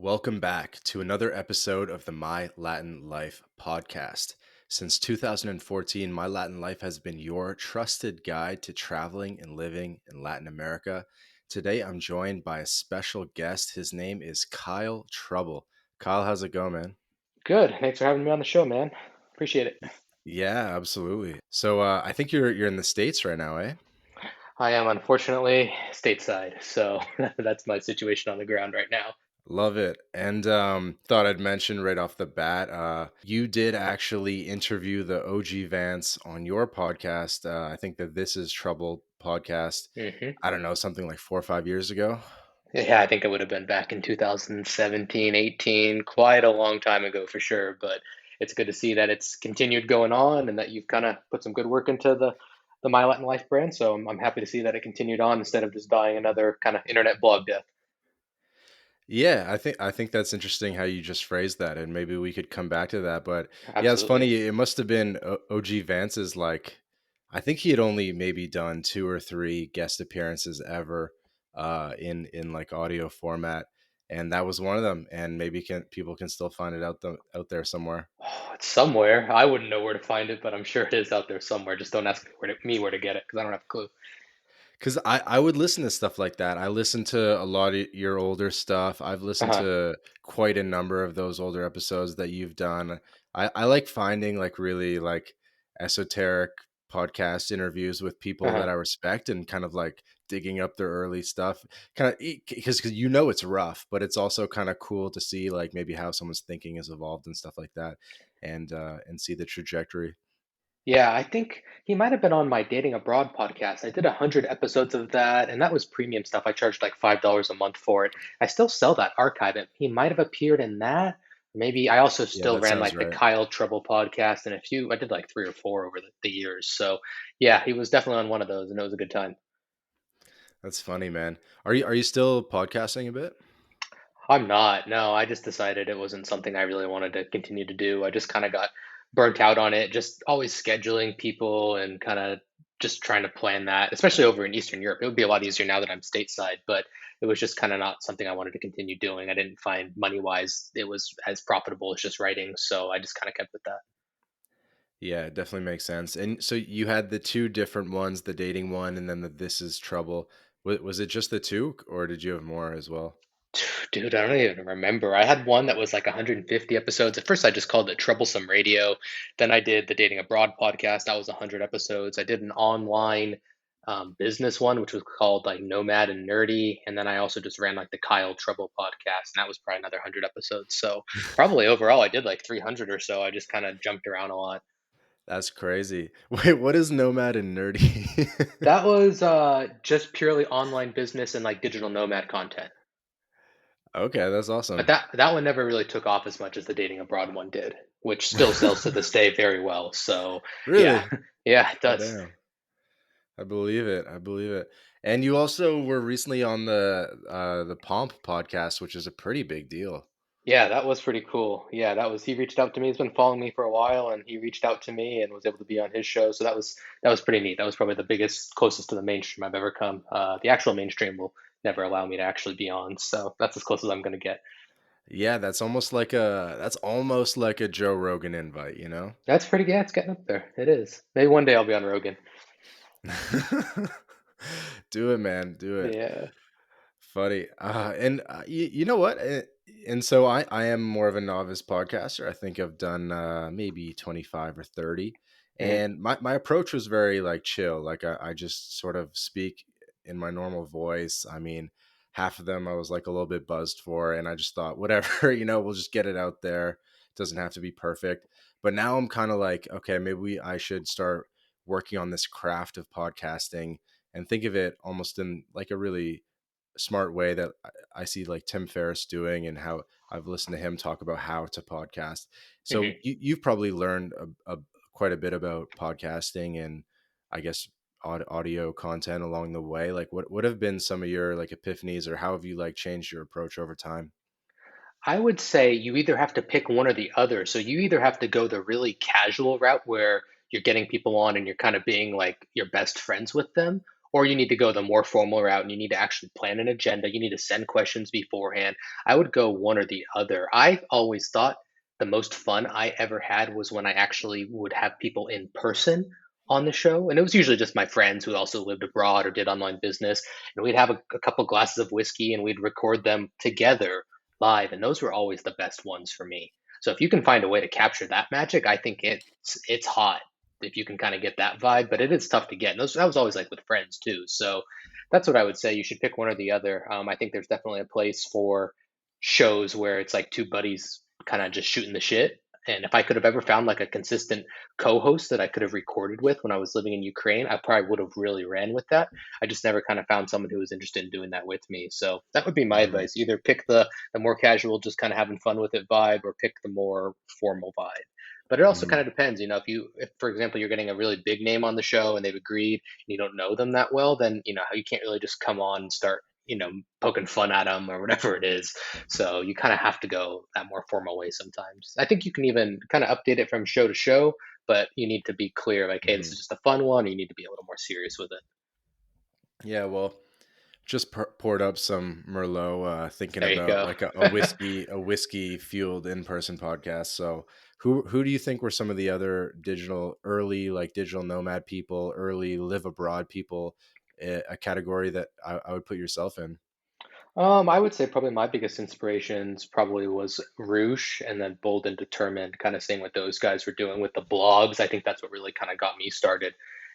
Welcome back to another episode of the My Latin Life podcast. Since 2014, My Latin Life has been your trusted guide to traveling and living in Latin America. Today, I'm joined by a special guest. His name is Kyle Trouble. Kyle, how's it going, man? Good. Thanks for having me on the show, man. Appreciate it. Yeah, absolutely. So I think you're in the States right now, eh? I am unfortunately stateside, so that's my situation on the ground right now. Love it. And thought I'd mention right off the bat, you did actually interview the OG Vance on your podcast. I think that This Is Trouble podcast. hmm I don't know, something like 4 or 5 years ago. Yeah, I think it would have been back in 2017, 18, quite a long time ago for sure, but it's good to see that it's continued going on and that you've kind of put some good work into the My Latin Life brand. So I'm happy to see that it continued on instead of just dying another kind of internet blog death. Yeah, I think that's interesting how you just phrased that, and maybe we could come back to that. But yeah, it's Absolutely. funny. It must have been OG Vance's like, I think he had only maybe done two or three guest appearances ever, in like audio format, and that was one of them. And maybe people can still find it out there somewhere. Oh, it's somewhere. I wouldn't know where to find it, but I'm sure it is out there somewhere. Just don't ask me where to get it because I don't have a clue. Because I would listen to stuff like that. I listen to a lot of your older stuff. I've listened Uh-huh. to quite a number of those older episodes that you've done. I like finding like really like esoteric podcast interviews with people that Uh-huh. I respect and kind of like digging up their early stuff. Kind of because you know it's rough, but it's also kind of cool to see like maybe how someone's thinking has evolved and stuff like that, and see the trajectory. Yeah, I think he might have been on my Dating Abroad podcast. I did 100 episodes of that, and that was premium stuff. I charged like $5 a month for it. I still sell that archive. And he might have appeared in that. Maybe I also Yeah, still that ran sounds like the right. Kyle Trouble podcast and a few. I did like three or four over the years. So yeah, he was definitely on one of those, and it was a good time. That's funny, man. Are you still podcasting a bit? I'm not. No, I just decided it wasn't something I really wanted to continue to do. I just kind of got burnt out on it, just always scheduling people and kind of just trying to plan that, especially over in Eastern Europe. It would be a lot easier now that I'm stateside, but it was just kind of not something I wanted to continue doing. I didn't find money wise it was as profitable as just writing, so I just kind of kept with that. Yeah, it definitely makes sense. And so you had the two different ones, the dating one and then the This Is Trouble. Was it just the two, or did you have more as well? Dude, I don't even remember. I had one that was like 150 episodes. At first, I just called it Troublesome Radio. Then I did the Dating Abroad podcast. That was 100 episodes. I did an online business one, which was called like Nomad and Nerdy. And then I also just ran like the Kyle Trouble podcast, and that was probably another 100 episodes. So probably overall, I did like 300 or so. I just kind of jumped around a lot. That's crazy. Wait, what is Nomad and Nerdy? That was just purely online business and like digital nomad content. Okay, that's But awesome. that one never really took off as much as the Dating Abroad one did, which still sells to this day very well. So yeah, Really? yeah, it Oh, does. damn. I believe it. I believe it. And you also were recently on the Pomp podcast, which is a pretty big deal. Yeah, that was pretty cool. Yeah, that was he reached out to me. He's been following me for a while, and he reached out to me and was able to be on his show. So that was pretty neat. That was probably the biggest, closest to the mainstream I've ever come. The actual mainstream will never allow me to actually be on, so that's as close as I'm gonna get. Yeah, that's almost like a Joe Rogan invite, you know? That's pretty. Yeah, it's getting up there. It is. Maybe one day I'll be on Rogan. Do it, man. Do it. Yeah. Funny. And you know what? And so I am more of a novice podcaster. I think I've done maybe 25 or 30. hmm And my approach was very like chill. Like I just sort of speak in my normal voice. I mean, half of them I was like a little bit buzzed for. And I just thought, whatever, we'll just get it out there. It doesn't have to be perfect. But now I'm kind of like, okay, maybe I should start working on this craft of podcasting and think of it almost in like a really smart way that I see like Tim Ferriss doing, and how I've listened to him talk about how to podcast. So hmm you've probably learned quite a bit about podcasting and I guess audio content along the way. Like what have been some of your like epiphanies, or how have you like changed your approach over time? I would say you either have to pick one or the other. So you either have to go the really casual route where you're getting people on and you're kind of being like your best friends with them, or you need to go the more formal route and you need to actually plan an agenda. You need to send questions beforehand. I would go one or the other. I always thought the most fun I ever had was when I actually would have people in person on the show. And it was usually just my friends who also lived abroad or did online business. And we'd have a couple glasses of whiskey and we'd record them together live. And those were always the best ones for me. So if you can find a way to capture that magic, I think it's hot if you can kind of get that vibe, but it is tough to get. And those, that was always like with friends too. So that's what I would say. You should pick one or the other. I think there's definitely a place for shows where it's like two buddies kind of just shooting the shit. And if I could have ever found like a consistent co-host that I could have recorded with when I was living in Ukraine, I probably would have really ran with that. I just never kind of found someone who was interested in doing that with me. So that would be my Hmm. advice. Either pick the more casual, just kind of having fun with it vibe, or pick the more formal vibe. But it also kind Hmm. of depends, if for example you're getting a really big name on the show and they've agreed and you don't know them that well, then you can't really just come on and start poking fun at them or whatever it is. So you kind of have to go that more formal way sometimes. I think you can even kind of update it from show to show, but you need to be clear, like, hey, this Hmm. is just a fun one. Or you need to be a little more serious with it. Yeah, well, just poured up some Merlot, thinking There you about go. like a whiskey fueled in person podcast. So, who do you think were some of the other digital early like digital nomad people, early live abroad people, a category that I would put yourself in? I would say probably my biggest inspirations probably was Roosh and then Bold and Determined, kind of seeing what those guys were doing with the blogs. I think that's what really kind of got me started.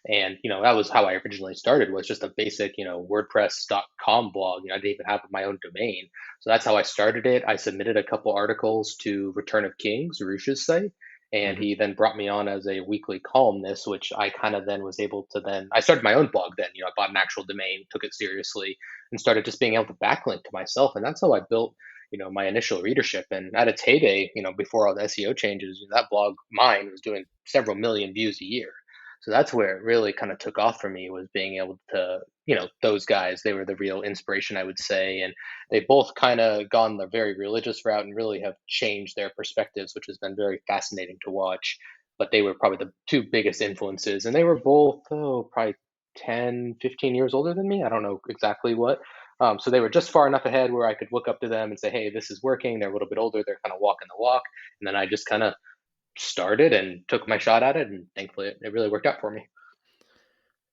And, that was how I originally started, was just a basic, WordPress.com blog. I didn't even have my own domain. So that's how I started it. I submitted a couple articles to Return of Kings, Roosh's site. And Hmm. he then brought me on as a weekly columnist, which I kind of then was able to I started my own blog then. I bought an actual domain, took it seriously, and started just being able to backlink to myself. And that's how I built, my initial readership. And at its heyday, before all the SEO changes, that blog mine was doing several million views a year. So that's where it really kind of took off for me, was being able to, those guys, they were the real inspiration, I would say. And they both kind of gone the very religious route and really have changed their perspectives, which has been very fascinating to watch. But they were probably the two biggest influences. And they were both, probably 10, 15 years older than me. I don't know exactly what. So they were just far enough ahead where I could look up to them and say, hey, this is working. They're a little bit older. They're kind of walking the walk. And then I just kind of started and took my shot at it. And thankfully, it really worked out for me.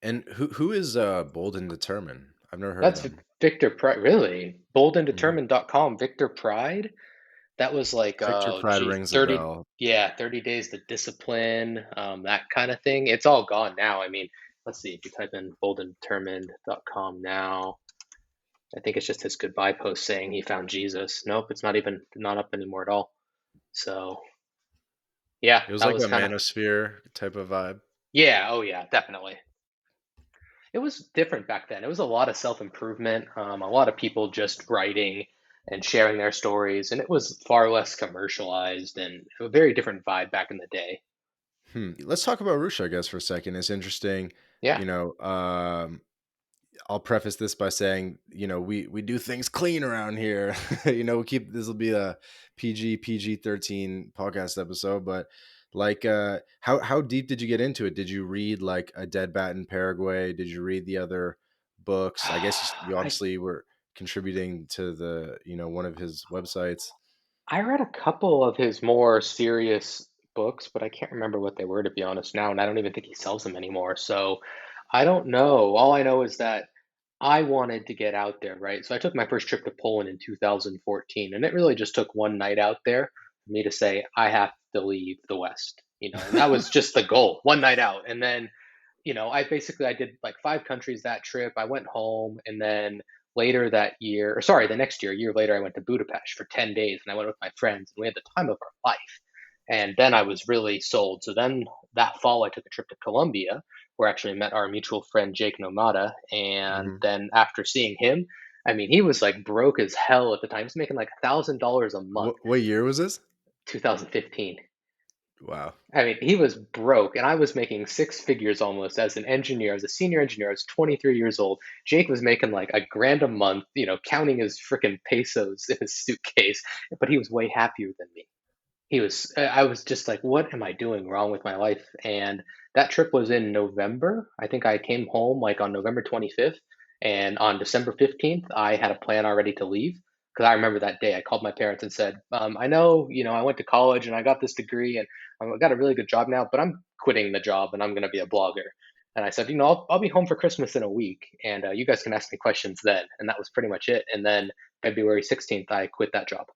And who is Bold and Determined? I've never heard of That's them. Victor Pride. Really? Mhm. Boldanddetermined.com. Victor Pride. That was like, Victor oh, Pride geez, rings a 30, bell. yeah, 30 days to discipline, that kind of thing. It's all gone now. I mean, let's see, if you type in boldanddetermined.com now, I think it's just his goodbye post saying he found Jesus. Nope, it's not up anymore at all. So yeah, It was that like was a kind of, manosphere type of vibe. yeah, oh yeah, definitely. It was different back then. It was a lot of self improvement, a lot of people just writing and sharing their stories, and it was far less commercialized and a very different vibe back in the day. Let's talk about Rush, I guess, for a second. It's interesting. Yeah. You know, I'll preface this by saying, we do things clean around here. We keep this will be a PG 13 podcast episode, but like, how deep did you get into it? Did you read like A Dead Bat in Paraguay? Did you read the other books? I guess you I obviously were contributing to the one of his websites. I read a couple of his more serious books, but I can't remember what they were, to be honest, now, and I don't even think he sells them anymore. So I don't know. All I know is that I wanted to get out there, right? So I took my first trip to Poland in 2014, and it really just took one night out there for me to say, I have to leave the West, and that was just the goal, one night out. And then, I did like 5 countries that trip. I went home, and then later that year, or sorry, the next year, a year later, I went to Budapest for 10 days, and I went with my friends, and we had the time of our life. And then I was really sold. So then that fall, I took a trip to Colombia, where I actually met our mutual friend Jake Nomada. And Hmm. then after seeing him, I mean, he was like broke as hell at the time. He was making like $1,000 a month, What year was this? 2015. Wow. I mean, he was broke, and I was making six figures almost as an engineer, as a senior engineer. I was 23 years old. Jake was making like a grand a month, counting his freaking pesos in his suitcase, but he was way happier than me. I was just like, what am I doing wrong with my life? And that trip was in November. I think I came home like on November 25th, and on December 15th, I had a plan already to leave. Because I remember that day, I called my parents and said, I know, I went to college and I got this degree and I got a really good job now, but I'm quitting the job and I'm going to be a blogger. And I said, I'll be home for Christmas in a week, and you guys can ask me questions then. And that was pretty much it. And then February 16th, I quit that job.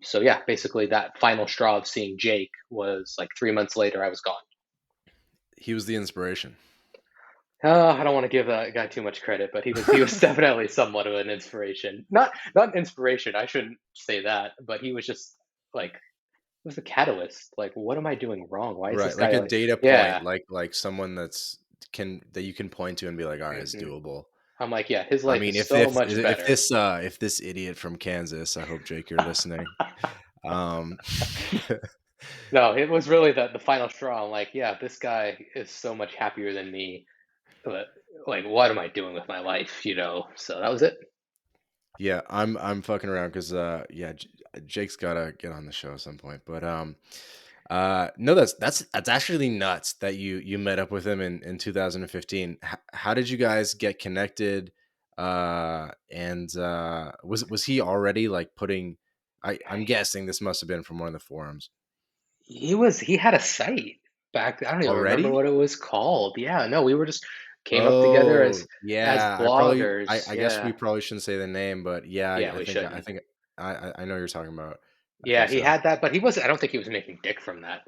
So yeah, basically that final straw of seeing Jake was like 3 months later, I was gone. He was the inspiration. I don't want to give that guy too much credit, but he was definitely somewhat of an inspiration. Not inspiration, I shouldn't say that, but he was just like it was the catalyst. Like, what am I doing wrong? Why is this Right, like guy a like data point, yeah. like someone that you can point to and be like, all right, it's hmm doable. I'm like, yeah, his I life mean, is so much better. if this idiot from Kansas, I hope Jake you're listening. Um, No, it was really the final straw. I'm like, yeah, this guy is so much happier than me. But like, what am I doing with my life? So that was it. yeah, I'm fucking around because yeah, Jake's gotta get on the show at some point. But no, that's actually nuts that you met up with him in 2015. How did you guys get connected? And was he already like putting? I'm guessing this must have been from one of the forums He had a site back. I don't even remember already. what it was called. Yeah, no, we were just came up together Oh as yeah, bloggers. I guess we Yeah, probably shouldn't say the name, but yeah, yeah, we I shouldn't. think I know what you're talking about. I Yeah, think he so. had that, but he wasn't. I don't think he was making dick from that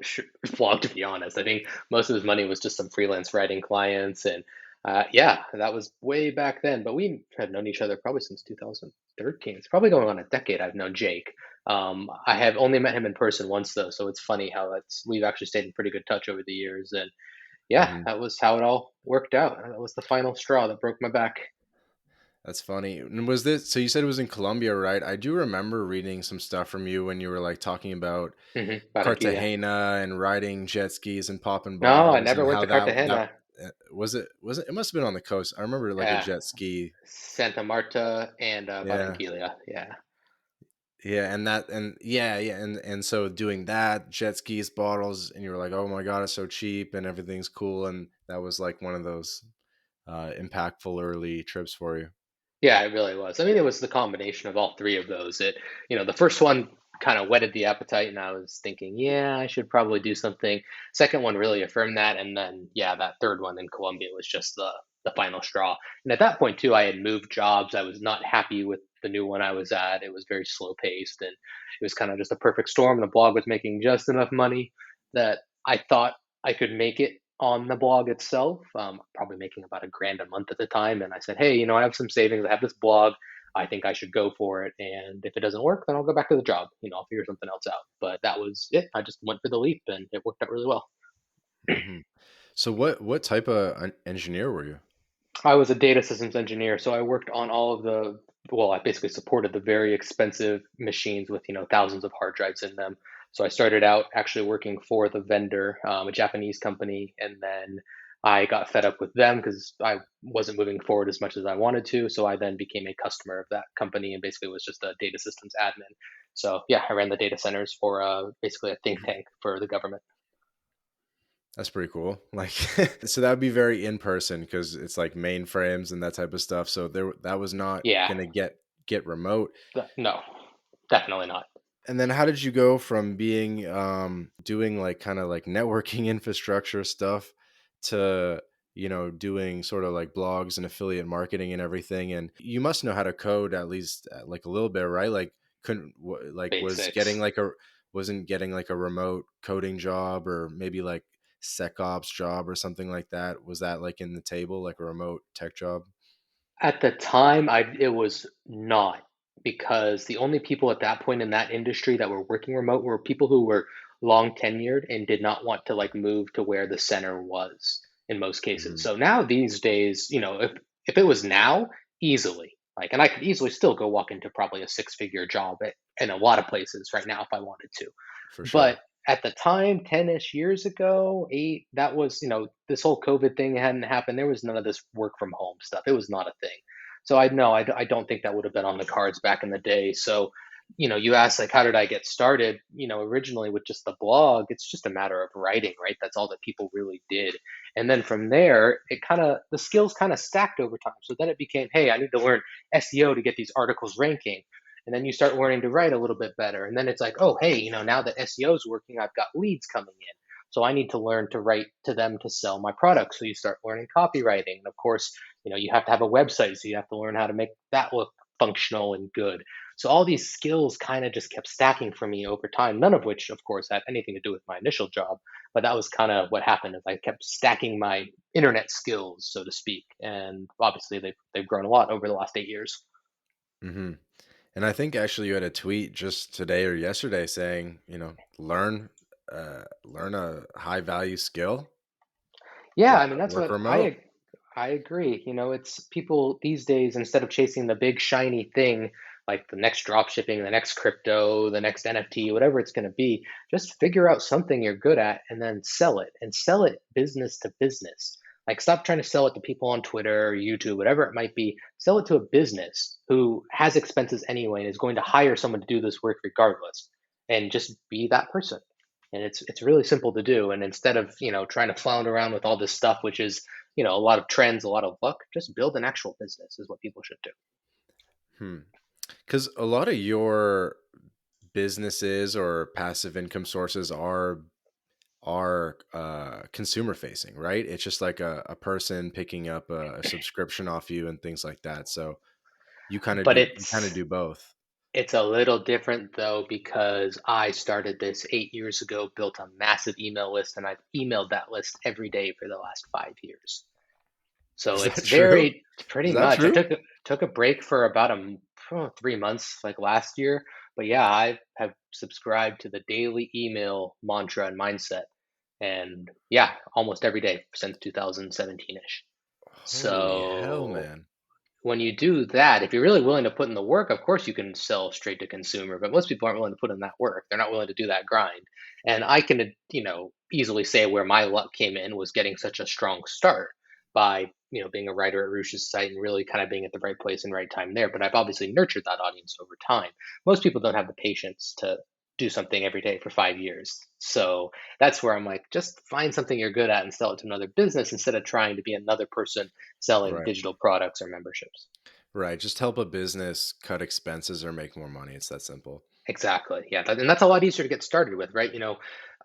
blog, to be honest. I think most of his money was just some freelance writing clients, and yeah, that was way back then. But we had known each other probably since 2013. It's probably going on a decade. I've known Jake. I have only met him in person once though, so it's funny how we've actually stayed in pretty good touch over the years. And yeah, Mhm. that was how it all worked out. That was the final straw that broke my back. That's funny. And was this so you said it was in Colombia, right? I do remember reading some stuff from you when you were like talking about Barranquilla. Cartagena and riding jet skis and popping No, I bottles never and went how to that Cartagena. was it must have been on the coast. I remember like a Uh, jet ski. Santa Marta and Yeah. Barranquilla. Yeah. Yeah, and that and yeah, and so doing that, jet skis, bottles, and you were like, "Oh my god, it's so cheap and everything's cool." And that was like one of those impactful early trips for you. Yeah, it really was. I mean, it was the combination of all three of those. The first one kind of whetted the appetite, and I was thinking, yeah, I should probably do something. Second one really affirmed that, and then yeah, that third one in Colombia was just the final straw. And at that point too, I had moved jobs. I was not happy with the new one I was at. It was very slow paced, and it was kind of just a perfect storm. The blog was making just enough money that I thought I could make it on the blog itself, probably making about $1,000 a month at the time. And I said, hey, I have some savings. I have this blog. I think I should go for it. And if it doesn't work, then I'll go back to the job. I'll figure something else out. But that was it. I just went for the leap and it worked out really well. Hmm. So what type of engineer were you? I was a data systems engineer, so I worked on all of I basically supported the very expensive machines with, thousands of hard drives in them. So I started out actually working for the vendor, a Japanese company, and then I got fed up with them because I wasn't moving forward as much as I wanted to. So I then became a customer of that company and basically was just a data systems admin. So yeah, I ran the data centers for basically a think tank for the government. That's pretty cool. Like, so that would be very in person because it's like mainframes and that type of stuff. So that was not Yeah, gonna get remote. no, definitely not. And then how did you go from being doing like kind of like networking infrastructure stuff to doing sort of like blogs and affiliate marketing and everything? And you must know how to code at least like a little bit, right? Like couldn't like Basics. wasn't getting like a remote coding job or maybe like SecOps job or something like that. Was that like in the table like a remote tech job? At the time, it was not, because the only people at that point in that industry that were working remote were people who were long tenured and did not want to like move to where the center was in most cases. Hmm. So now these days, if it was now, easily, like, and I could easily still go walk into probably a six-figure job in a lot of places right now if I wanted to. For But sure. at the time, 10-ish years ago, eight, that was, this whole COVID thing hadn't happened. There was none of this work from home stuff. It was not a thing. So I know, I don't think that would have been on the cards back in the day. So you asked like, how did I get started? Originally with just the blog, it's just a matter of writing, right? That's all that people really did. And then from there, the skills kind of stacked over time. So then it became, hey, I need to learn SEO to get these articles ranking. And then you start learning to write a little bit better. And then it's like, oh, hey, now that SEO is working, I've got leads coming in. So I need to learn to write to them to sell my product. So you start learning copywriting. And of course, you have to have a website. So you have to learn how to make that look functional and good. So all these skills kind of just kept stacking for me over time, none of which, of course, had anything to do with my initial job. But that was kind of what happened is I kept stacking my internet skills, so to speak. And obviously they've grown a lot over the last 8 years. Hmm. And I think actually you had a tweet just today or yesterday saying, learn a high value skill, Yeah, I like mean that's work what remote. I agree. It's people these days, instead of chasing the big shiny thing like the next drop shipping, the next crypto, the next NFT, whatever it's going to be, just figure out something you're good at and then sell it, and sell it business to business. Like stop trying to sell it to people on Twitter or YouTube, whatever it might be. Sell it to a business who has expenses anyway and is going to hire someone to do this work regardless, and just be that person. And it's really simple to do. And instead of trying to flounder around with all this stuff, which is a lot of trends, a lot of luck, just build an actual business is what people should do. Hmm. Because a lot of your businesses or passive income sources are consumer facing, right? It's just like a person picking up a subscription off you and things like that. So But you kind of do both. it's a little different though, because I started this 8 years ago, built a massive email list, and I've emailed that list every day for the last 5 years. So Is it's that true? very pretty Is that much. I true? took a break for about 3 months, like last year. But yeah, I have subscribed to the daily email mantra and mindset, and yeah, almost every day since 2017ish. Holy hell, So man. when you do that, if you're really willing to put in the work, of course you can sell straight to consumer, but most people aren't willing to put in that work. They're not willing to do that grind. And I can, easily say where my luck came in was getting such a strong start by, being a writer at Roosh's site and really kind of being at the right place and right time there. But I've obviously nurtured that audience over time. Most people don't have the patience to do something every day for 5 years. So that's where I'm like, just find something you're good at and sell it to another business instead of trying to be another person selling Right. digital products or memberships. Right. Just help a business cut expenses or make more money. It's that simple. Exactly. Yeah. And that's a lot easier to get started with, right?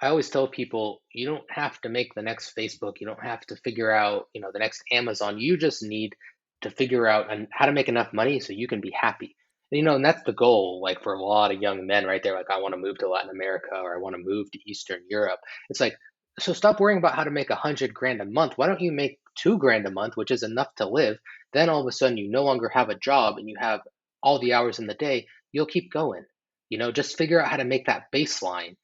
I always tell people you don't have to make the next Facebook. You don't have to figure out, the next Amazon. You just need to figure out how to make enough money so you can be happy. And that's the goal, like for a lot of young men, right? They're like, I want to move to Latin America or I want to move to Eastern Europe. It's like, so stop worrying about how to make 100 grand a month. Why don't you make 2 grand a month, which is enough to live? Then all of a sudden you no longer have a job and you have all the hours in the day. You'll keep going. Just figure out how to make that baseline,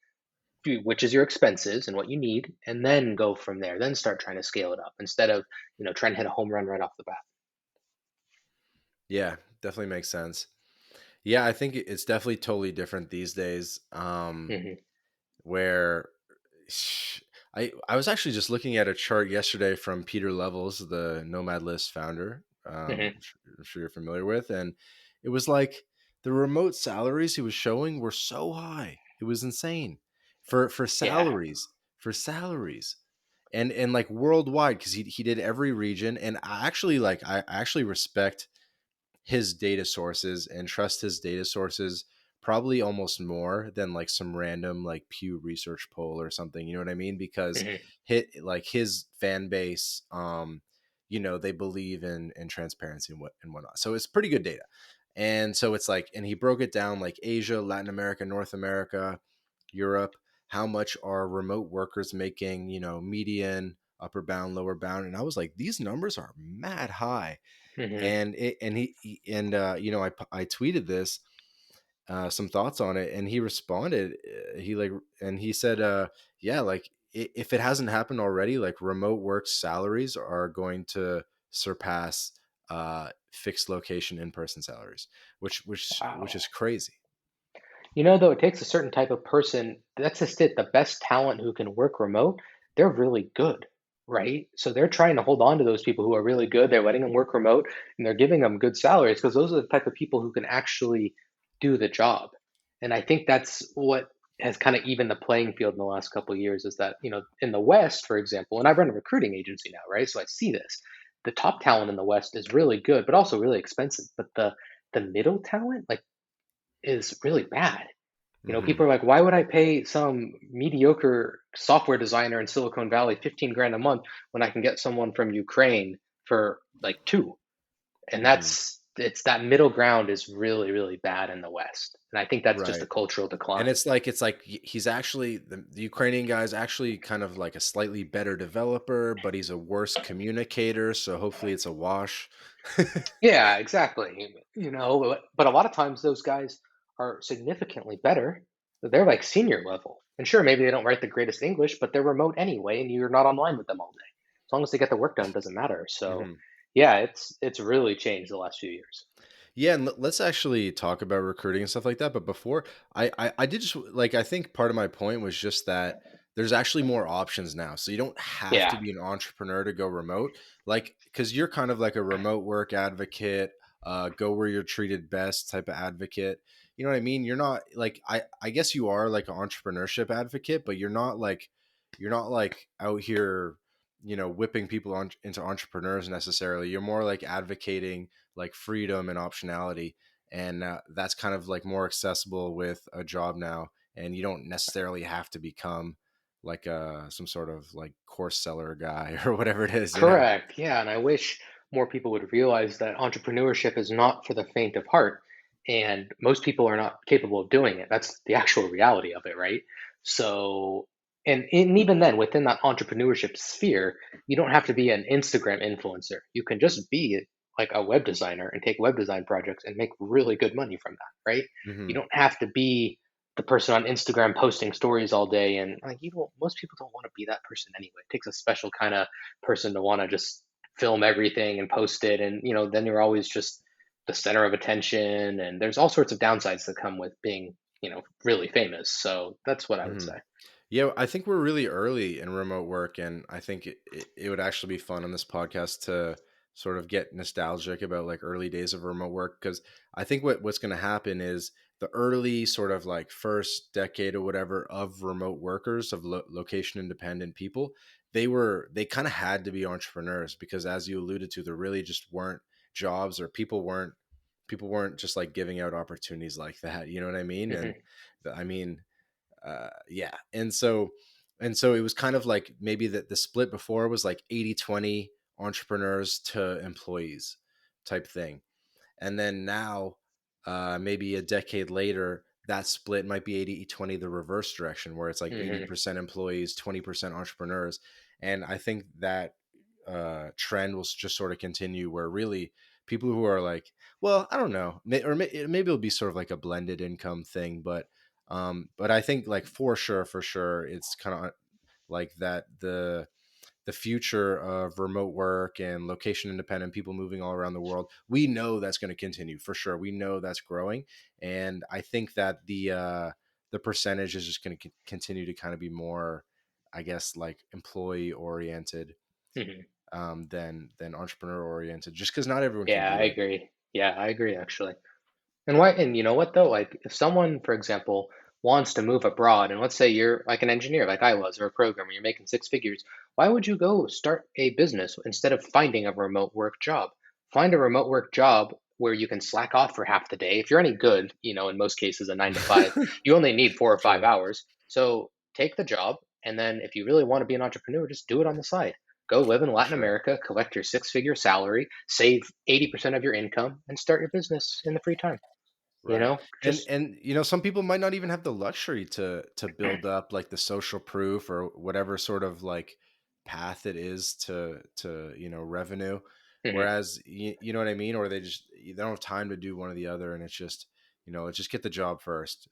which is your expenses and what you need, and then go from there. Then start trying to scale it up instead of, trying to hit a home run right off the bat. Yeah, definitely makes sense. Yeah, I think it's definitely totally different these days. Hmm. Where I was actually just looking at a chart yesterday from Peter Levels, the Nomad List founder. Hmm. I'm sure you're familiar with, and it was like the remote salaries he was showing were so high. It was insane for Yeah. salaries, and like worldwide because he did every region. And I actually respect his data sources and trust his data sources probably almost more than like some random like Pew Research poll or something. You know what I mean? Because Hmm. his fan base, they believe in transparency and whatnot. So it's pretty good data. And so it's like, and he broke it down like Asia, Latin America, North America, Europe. How much are remote workers making? Median, upper bound, lower bound, and I was like, these numbers are mad high. Hmm. And I tweeted this some thoughts on it, and he responded. He said, "Yeah, like if it hasn't happened already, like remote work salaries are going to surpass fixed location in person salaries, which Wow. is crazy." Though it takes a certain type of person. That's just it. The best talent who can work remote, they're really good, right? So they're trying to hold on to those people who are really good. They're letting them work remote and they're giving them good salaries because those are the type of people who can actually do the job. And I think that's what has kind of evened the playing field in the last couple of years is that, in the West, for example, and I run a recruiting agency now, right? So I see this. The top talent in the West is really good, but also really expensive. But the middle talent, like, is really bad. Hmm. People are like, why would I pay some mediocre software designer in Silicon Valley 15 grand a month when I can get someone from Ukraine for like two? And Hmm. it's that middle ground is really, really bad in the West. And I think that's just a Right. cultural And decline. it's like he's actually the Ukrainian guy is actually kind of like a slightly better developer, but he's a worse communicator. So hopefully it's a wash. Yeah, exactly. But a lot of times those guys are significantly better. They're like senior level. And sure, maybe they don't write the greatest English, but they're remote anyway, and you're not online with them all day. As long as they get the work done, it doesn't matter. So, Hmm. yeah, it's really changed the last few years. Yeah, and let's actually talk about recruiting and stuff like that. But before, I did just like I think part of my point was just that there's actually more options now, so you don't have to Yeah, be an entrepreneur to go remote. Like, because you're kind of like a remote work advocate, go where you're treated best type of advocate. You know what I mean? You're not like I guess you are like an entrepreneurship advocate, but you're not like out here, whipping people into entrepreneurs necessarily. You're more like advocating like freedom and optionality, and that's kind of like more accessible with a job now, and you don't necessarily have to become like some sort of like course seller guy or whatever it is. correct. Yeah, and I wish more people would realize that entrepreneurship is not for the faint of heart, and most people are not capable of doing it. That's the actual reality of it, right? So, and even then, within that entrepreneurship sphere, you don't have to be an Instagram influencer. You can just be like a web designer and take web design projects and make really good money from that, right? You Hmm. don't have to be the person on Instagram posting stories all day, and like most people don't want to be that person anyway. It takes a special kind of person to want to just film everything and post it, and then you're always just the center of attention, and there's all sorts of downsides that come with being really famous. So that's what I would Hmm. say. Yeah, I think we're really early in remote work, and I think it would actually be fun on this podcast to sort of get nostalgic about like early days of remote work, because I think what's going to happen is the early sort of like first decade or whatever of remote workers of location independent people, they kind of had to be entrepreneurs because, as you alluded to, there really just weren't jobs, or people weren't just like giving out opportunities like that. You know what I mean? And Hmm. I mean, yeah, and so it was kind of like maybe the split before was like 80-20 entrepreneurs to employees type thing, and then now, maybe a decade later, that split might be 80-20, the reverse direction, where it's like Hmm. 80% employees, 20% entrepreneurs. And I think that trend will just sort of continue, where really people who are like, well, I don't know, maybe it'll be sort of like a blended income thing, but I think like for sure, it's kind of like that the future of remote work and location independent people moving all around the world, we know that's going to continue for sure. We know that's growing, and I think that the percentage is just going to continue to kind of be more, I guess, like employee oriented, Hmm. than entrepreneur oriented, just because not everyone can Yeah, I do it. agree. Yeah, I agree actually. And why? And you know what though? Like, if someone, for example, wants to move abroad, and let's say you're like an engineer, like I was, or a programmer, you're making six figures. Why would you go start a business instead of finding a remote work job? Find a remote work job where you can slack off for half the day. If you're any good, in most cases, a 9 to 5, you only need 4 or 5 True. hours. So take the job, and then if you really want to be an entrepreneur, just do it on the side. Go live in For Latin sure. America, collect your six-figure salary, save 80% of your income, and start your business in the free time. Right. And Just some people might not even have the luxury to build up like the social proof or whatever sort of like path it is to revenue. mhm. Whereas you know what I mean, or they don't have time to do one or the other, and it's just, let's just get the job first.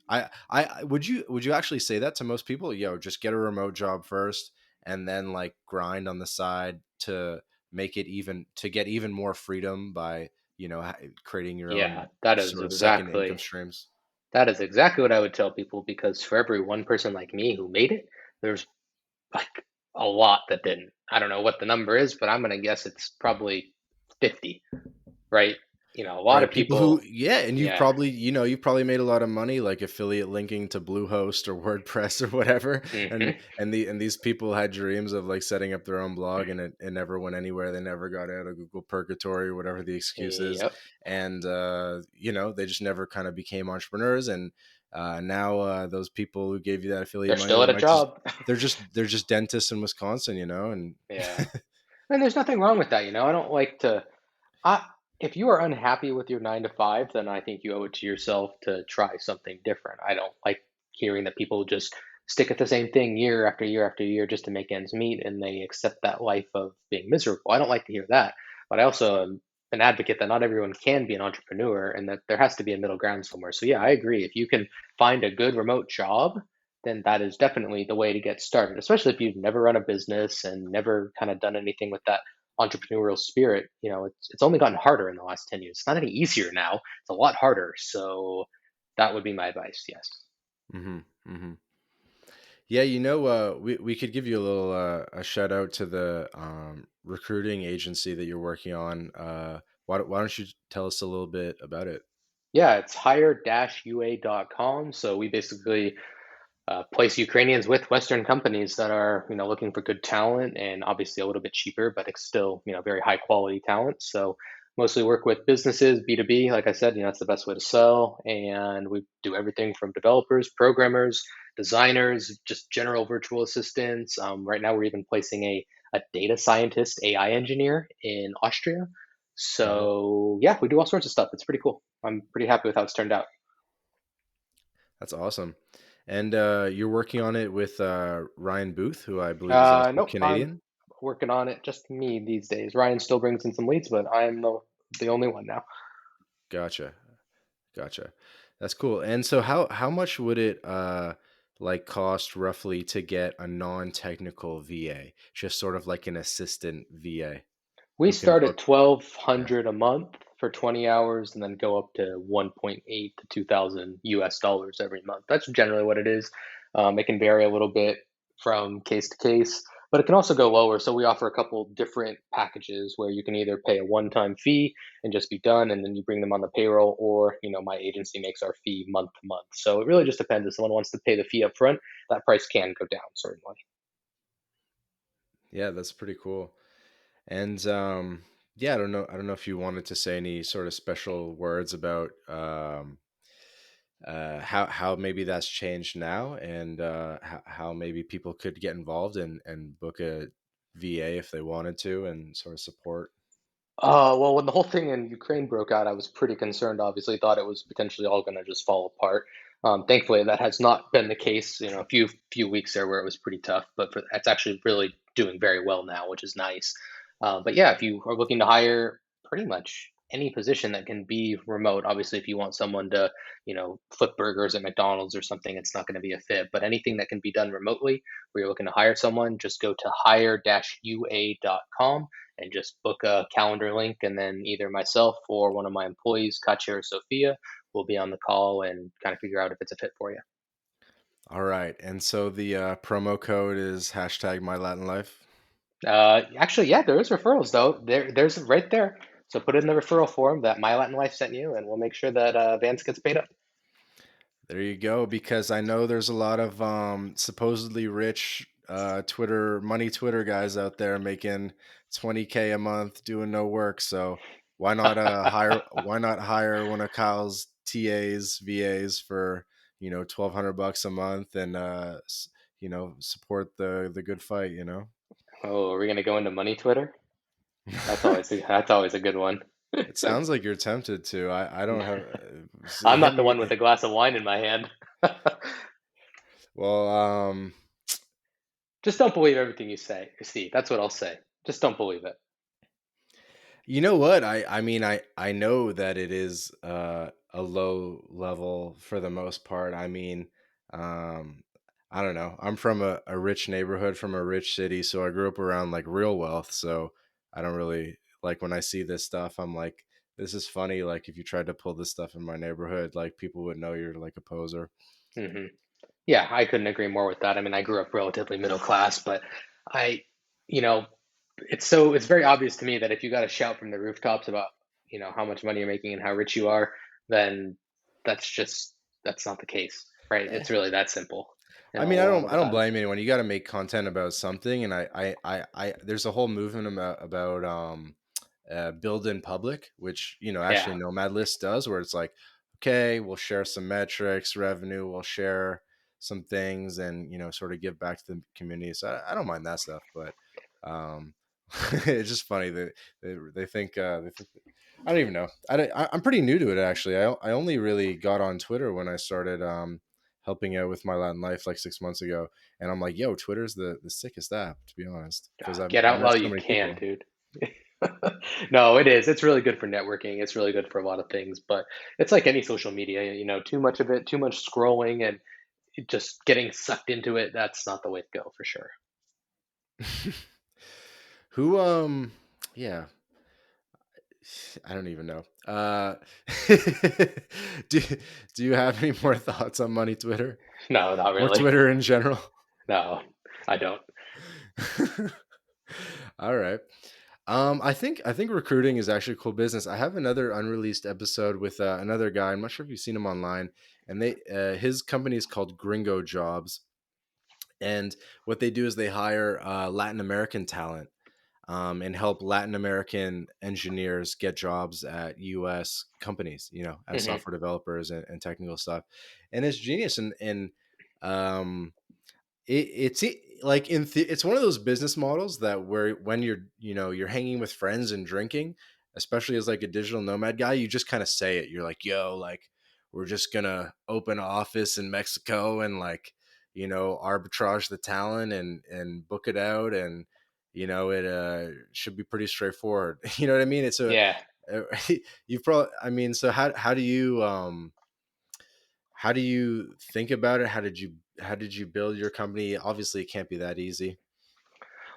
Would you actually say that to most people? Yo, just get a remote job first, and then like grind on the side to make it even to get even more freedom by creating your Yeah, own sort of second income streams. that is exactly what I would tell people, because for every one person like me who made it, there's like a lot that didn't. I don't know what the number is, but I'm gonna guess it's probably 50, right? a lot of Right, people who, people, yeah, and you've yeah. probably, you've probably made a lot of money, like affiliate linking to Bluehost or WordPress or whatever, and Hmm. these people had dreams of like setting up their own blog, and it never went anywhere. They never got out of Google Purgatory or whatever the excuse is, Yep. and they just never kind of became entrepreneurs. And now those people who gave you that affiliate They're money, still they at a might just job. they're just dentists in Wisconsin, and Yeah. And there's nothing wrong with that, I don't like to I if you are unhappy with your 9 to 5, then I think you owe it to yourself to try something different. I don't like hearing that people just stick at the same thing year after year after year just to make ends meet and they accept that life of being miserable. I don't like to hear that. But I also am an advocate that not everyone can be an entrepreneur and that there has to be a middle ground somewhere. So yeah, I agree. If you can find a good remote job, then that is definitely the way to get started, especially if you've never run a business and never kind of done anything with that entrepreneurial spirit. It's only gotten harder in the last 10 years. It's not any easier now. It's a lot harder. So that would be my advice. Yes. hmm hmm Yeah, we could give you a little a shout out to the recruiting agency that you're working on. Why don't you tell us a little bit about it? Yeah, it's hire-ua.com. So we basically place Ukrainians with Western companies that are, looking for good talent and obviously a little bit cheaper, but it's still, very high quality talent. So mostly work with businesses, B2B. Like I said, it's the best way to sell. And we do everything from developers, programmers, designers, just general virtual assistants. Right now, we're even placing a data scientist, AI engineer in Austria. Got it. So yeah, we do all sorts of stuff. It's pretty cool. I'm pretty happy with how it's turned out. That's awesome. And you're working on it with Ryan Booth, who I believe is also Nope, I'm Canadian. working on it. Just me these days. Ryan still brings in some leads, but I'm the only one now. Gotcha. Gotcha. That's cool. And so how much would it like cost roughly to get a non-technical VA, just sort of like an assistant VA We who can start at book? Yeah. 1,200 a month for 20 hours, and then go up to 1.8 to 2,000 US dollars every month. That's generally what it is. It can vary a little bit from case to case, but it can also go lower. So we offer a couple different packages where you can either pay a one-time fee and just be done, and then you bring them on the payroll, or my agency makes our fee month to month. So it really just depends. If someone wants to pay the fee up front, that price can go down certainly. Yeah, that's pretty cool. And yeah, I don't know if you wanted to say any sort of special words about how maybe that's changed now, and how maybe people could get involved and book a VA if they wanted to, and sort of support. Well, when the whole thing in Ukraine broke out, I was pretty concerned. Obviously, thought it was potentially all going to just fall apart. Thankfully, that has not been the case. A few weeks there where it was pretty tough, but it's actually really doing very well now, which is nice. But yeah, if you are looking to hire pretty much any position that can be remote, obviously, if you want someone to, flip burgers at McDonald's or something, it's not going to be a fit. But anything that can be done remotely, where you're looking to hire someone, just go to hire-ua.com and just book a calendar link, and then either myself or one of my employees, Katya or Sophia, will be on the call and kind of figure out if it's a fit for you. All right, and so the promo code is hashtag my Latin life. Actually, yeah, there is referrals though. There's right there. So put it in the referral form that My Latin Life sent you, and we'll make sure that Vance gets paid up. There you go. Because I know there's a lot of supposedly rich Twitter guys out there making 20K a month doing no work. So why not hire one of Kyle's TAs, VAs for 1,200 bucks a month, and support the good fight. Oh, are we gonna go into money Twitter? That's always a good one. It sounds like you're tempted to. I don't have I'm hit not the me. one with a glass of wine in my hand. Well, Just don't believe everything you say. See, that's what I'll say. Just don't believe it. you know what? I mean, I know that it is a low level for the most part. I mean, um I don't know. I'm from a rich neighborhood, from a rich city, so I grew up around like real wealth. So I don't really like when I see this stuff, I'm like, this is funny. Like if you tried to pull this stuff in my neighborhood, like people would know you're like a poser. Hmm. Yeah, I couldn't agree more with that. I mean, I grew up relatively middle class, but I, you know, it's very obvious to me that if you got to shout from the rooftops about how much money you're making and how rich you are, then that's just that's not the case, right? Eh, It's really that simple in I a mean, lot of I the don't time. blame anyone. You got to make content about something, and there's a whole movement about build in public, which Yeah. actually Nomad List does, where it's like, okay, we'll share some metrics, revenue, we'll share some things, and sort of give back to the community. So I don't mind that stuff, but um, it's just funny that they think I don't even know. I'm pretty new to it actually. I only really got on Twitter when I started helping out with my Latin life like 6 months ago, and I'm like, yo, Twitter's the sickest app, to be honest, because Get I've out met while so you many can, people. dude. No, it is. It's really good for networking. It's really good for a lot of things, but it's like any social media, too much of it, too much scrolling and just getting sucked into it. That's not the way to go for sure. Who yeah, I don't even know. Do do you have any more thoughts on money Twitter No, not or really. Twitter in general? No, I don't. All right. I think recruiting is actually a cool business. I have another unreleased episode with another guy. I'm not sure if you've seen him online, and they his company is called Gringo Jobs, and what they do is they hire Latin American talent and help Latin American engineers get jobs at U.S. companies, as Hmm. software developers and technical stuff. And it's genius. And um, like it's one of those business models that where when you're hanging with friends and drinking, especially as like a digital nomad guy, you just kind of say it. You're like, yo, like we're just gonna open an office in Mexico and like arbitrage the talent and book it out, and it should be pretty straightforward. You know what I mean? It's a Yeah. uh, you probably, I mean, so how do you think about it? How did you build your company? Obviously, it can't be that easy.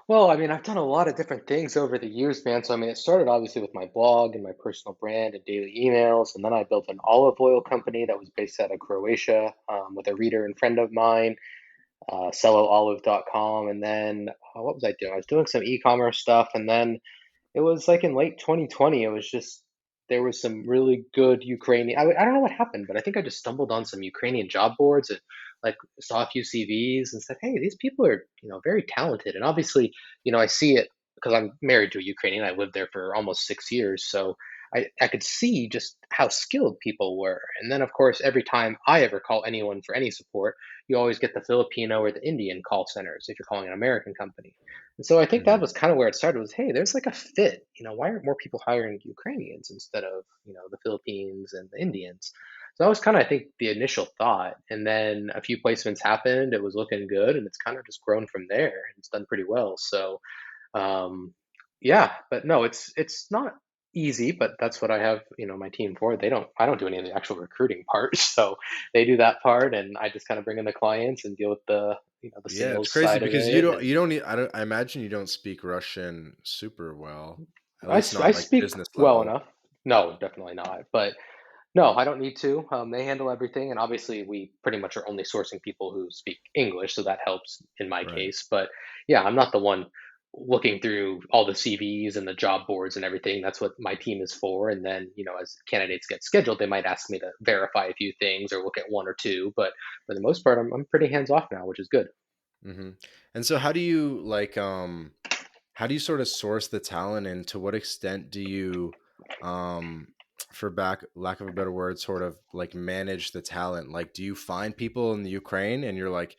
Well, I mean, I've done a lot of different things over the years, man. So, I mean, it started obviously with my blog and my personal brand and daily emails. And then I built an olive oil company that was based out of Croatia with a reader and friend of mine, selloolive.com. And then what was I doing? I was doing some e-commerce stuff. And then it was like in late 2020. It was just there was some really good Ukrainian. I don't know what happened, but I think I just stumbled on some Ukrainian job boards and like saw a few CVs and said, "Hey, these people are very talented." And obviously, I see it because I'm married to a Ukrainian. I lived there for almost 6 years, so I could see just how skilled people were. And then, of course, every time I ever call anyone for any support, you always get the Filipino or the Indian call centers if you're calling an American company. And so I think that Mhm. was kind of where it started was, hey, there's like a fit. Why aren't more people hiring Ukrainians instead of, the Philippines and the Indians? So that was kind of, I think, the initial thought. And then a few placements happened. It was looking good, and it's kind of just grown from there. It's done pretty well. So um, yeah, but no, it's not easy, but that's what I have, my team for. I don't do any of the actual recruiting part. So they do that part and I just kind of bring in the clients and deal with the Yeah, it's sales crazy side of because it. And I don't, I imagine you don't speak Russian super well, at least I not like speak business well level. enough. No, definitely not. But no, I don't need to. They handle everything, and obviously, we pretty much are only sourcing people who speak English, so that helps in my Right. case. But yeah, I'm not the one looking through all the CVs and the job boards and everything. That's what my team is for. And then, as candidates get scheduled, they might ask me to verify a few things or look at one or two. But for the most part, I'm pretty hands off now, which is good. Hmm. And so how do you like how do you sort of source the talent, and to what extent do you um for back lack of a better word, sort of like manage the talent? Like, do you find people in the Ukraine and you're like,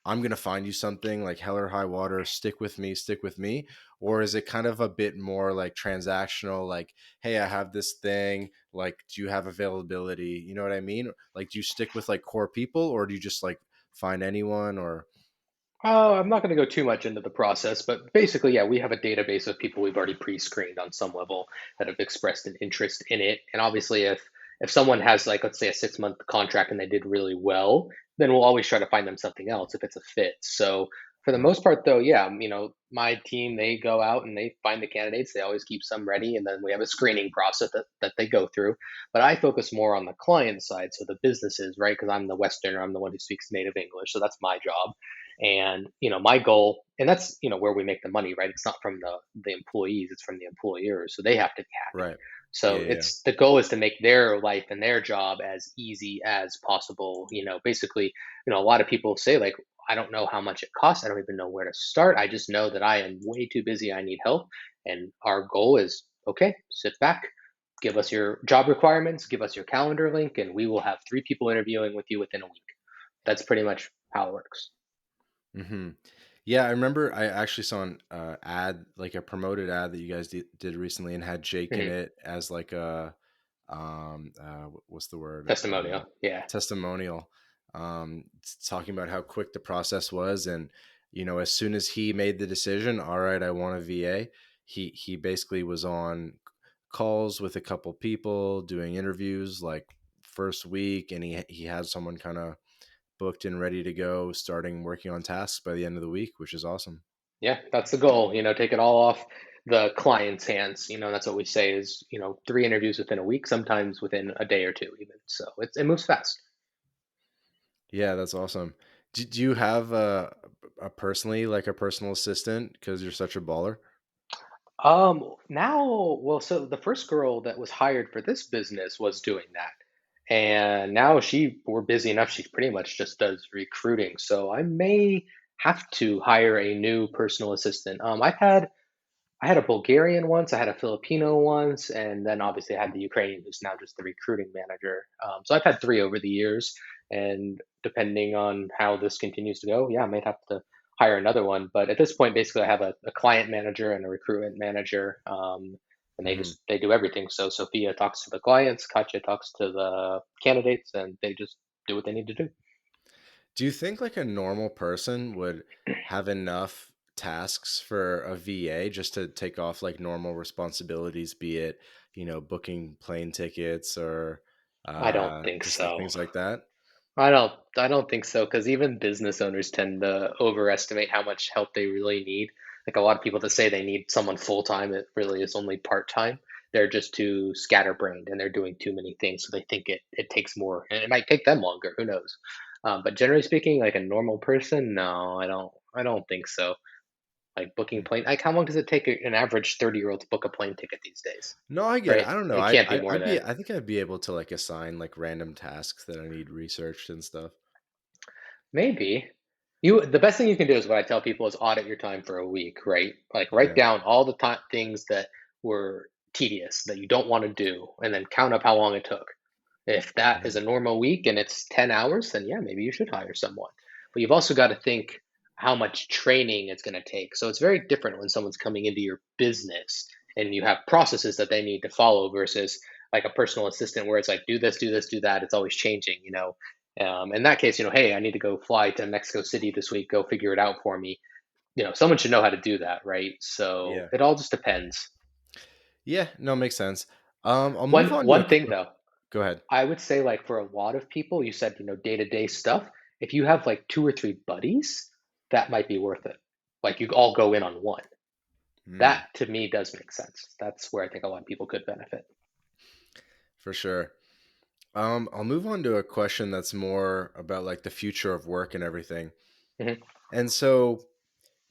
I'm gonna find you something like hell or high water, stick with me? Or is it kind of a bit more like transactional, like, hey, I have this thing, like, do you have availability? You know what I mean? Like, do you stick with like core people, or do you just like find anyone? Or Oh, I'm not going to go too much into the process, but basically, yeah, we have a database of people we've already pre-screened on some level that have expressed an interest in it. And obviously, if someone has like let's say a 6 month contract and they did really well, then we'll always try to find them something else if it's a fit. So for the right. most part, though, yeah, my team they go out and they find the candidates. They always keep some ready, and then we have a screening process that they go through. But I focus more on the client side, so the businesses, right? Because I'm the Westerner, I'm the one who speaks native English, so that's my job. And my goal, and that's where we make the money, right? It's not from the employees, it's from the employers, so they have to be happy. Right. So Yeah, yeah. it's the goal is to make their life and their job as easy as possible. Basically, a lot of people say like, I don't know how much it costs. I don't even know where to start. I just know that I am way too busy. I need help. And our goal is okay, sit back, give us your job requirements, give us your calendar link, and we will have three people interviewing with you within a week. That's pretty much how it works. Hmm. Yeah, I remember I actually saw an ad, like a promoted ad that you guys did recently, and had Jake in Mhm. it as like a what's the word, Testimonial. Yeah. testimonial, talking about how quick the process was, and as soon as he made the decision, all right, I want a VA, he basically was on calls with a couple people doing interviews like first week, and he had someone kind of booked and ready to go, starting working on tasks by the end of the week, which is awesome. Yeah, that's the goal. Take it all off the client's hands. That's what we say is, three interviews within a week, sometimes within a day or two, even. So it moves fast. Yeah, that's awesome. Do you have a personally, like a personal assistant because you're such a baller? Now, well, so the first girl that was hired for this business was doing that. And now we're busy enough, she pretty much just does recruiting. So I may have to hire a new personal assistant. I had a Bulgarian once, I had a Filipino once, and then obviously I had the Ukrainian who's now just the recruiting manager. So I've had three over the years, and depending on how this continues to go, yeah, I might have to hire another one. But at this point, basically, I have a client manager and a recruitment manager, and Hmm. they do everything. So Sophia talks to the clients, Katya talks to the candidates, and they just do what they need to do. Do you think like a normal person would have enough tasks for a VA just to take off like normal responsibilities, be it, booking plane tickets or I don't think just like so. things like that? I don't think so because even business owners tend to overestimate how much help they really need. Like a lot of people that say they need someone full time, it really is only part time. They're just too scatterbrained and they're doing too many things, so they think it takes more, and it might take them longer. Who knows? But generally speaking, like a normal person, no, I don't think so. Like booking plane, like how long does it take an average 30-year-old to book a plane ticket these days? No, I get it. Right? I don't know. It can't be more Be than. I think I'd be able to like assign like random tasks that I need researched and stuff. Maybe. The best thing you can do is what I tell people is audit your time for a week, right? Like write Yeah. down all the time things that were tedious that you don't want to do and then count up how long it took. If that is Mhm. a normal week and it's 10 hours, then yeah, maybe you should hire someone. But you've also got to think how much training it's going to take. So it's very different when someone's coming into your business and you have processes that they need to follow versus like a personal assistant where it's like, do this, do this, do that. It's always changing. In that case, hey, I need to go fly to Mexico City this week. Go figure it out for me. Someone should know how to do that, right? So Yeah. it all just depends. Yeah, no, makes sense. I'll move One on to one thing though, go ahead. I would say like for a lot of people, you said, day-to-day stuff, if you have like two or three buddies, that might be worth it. Like you all go in on one. Hmm, That to me does make sense. That's where I think a lot of people could benefit. for sure. I'll move on to a question that's more about like the future of work and everything. Hmm. And so,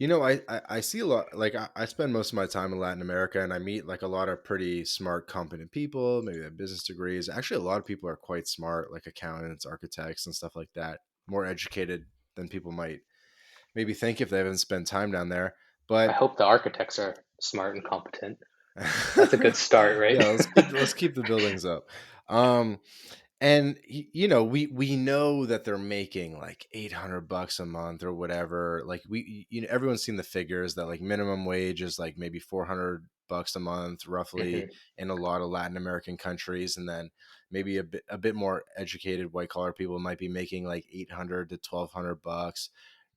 I see a lot, like I spend most of my time in Latin America, and I meet like a lot of pretty smart, competent people, maybe they have business degrees. Actually, a lot of people are quite smart, like accountants, architects, and stuff like that, more educated than people might maybe think if they haven't spent time down there. I But hope the architects are smart and competent. That's a good start, right? yeah, let's keep the buildings up. Um, and we know that they're making like $800 a month or whatever. Like everyone's seen the figures that like minimum wage is like maybe $400 a month roughly Hmm. in a lot of Latin American countries, and then maybe a bit more educated white collar people might be making like 800 to $1,200,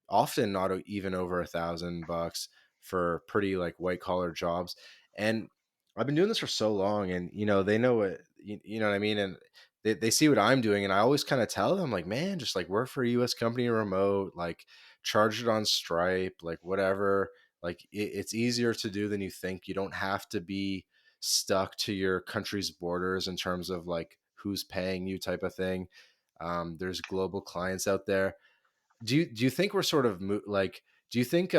often not even over $1,000 for pretty like white collar jobs. And I've been doing this for so long, and they know what you know what I mean, and they see what I'm doing, and I always kind of tell them like, man, just like work for a US company remote, like charge it on Stripe, like whatever. Like it's easier to do than you think. You don't have to be stuck to your country's borders in terms of like who's paying you type of thing. There's global clients out there. Do you think we're sort of like, do you think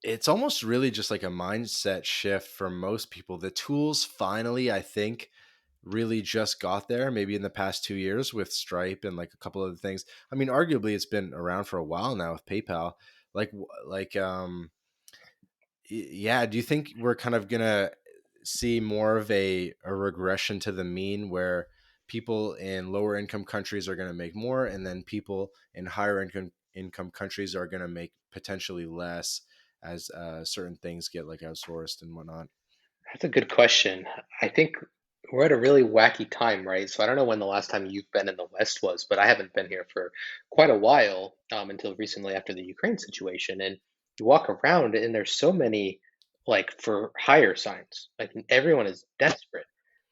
It's almost really just like a mindset shift for most people. The tools finally, I think, really just got there maybe in the past 2 years with Stripe and like a couple other things. I mean, arguably it's been around for a while now with PayPal. Yeah, do you think we're kind of gonna see more of a regression to the mean where people in lower income countries are going to make more and then people in higher income countries are going to make potentially less as certain things get like outsourced and whatnot? That's a good question. I think we're at a really wacky time, right? So I don't know when the last time you've been in the West was, but I haven't been here for quite a while, until recently after the Ukraine situation. And you walk around and there's so many like for hire signs. Like everyone is desperate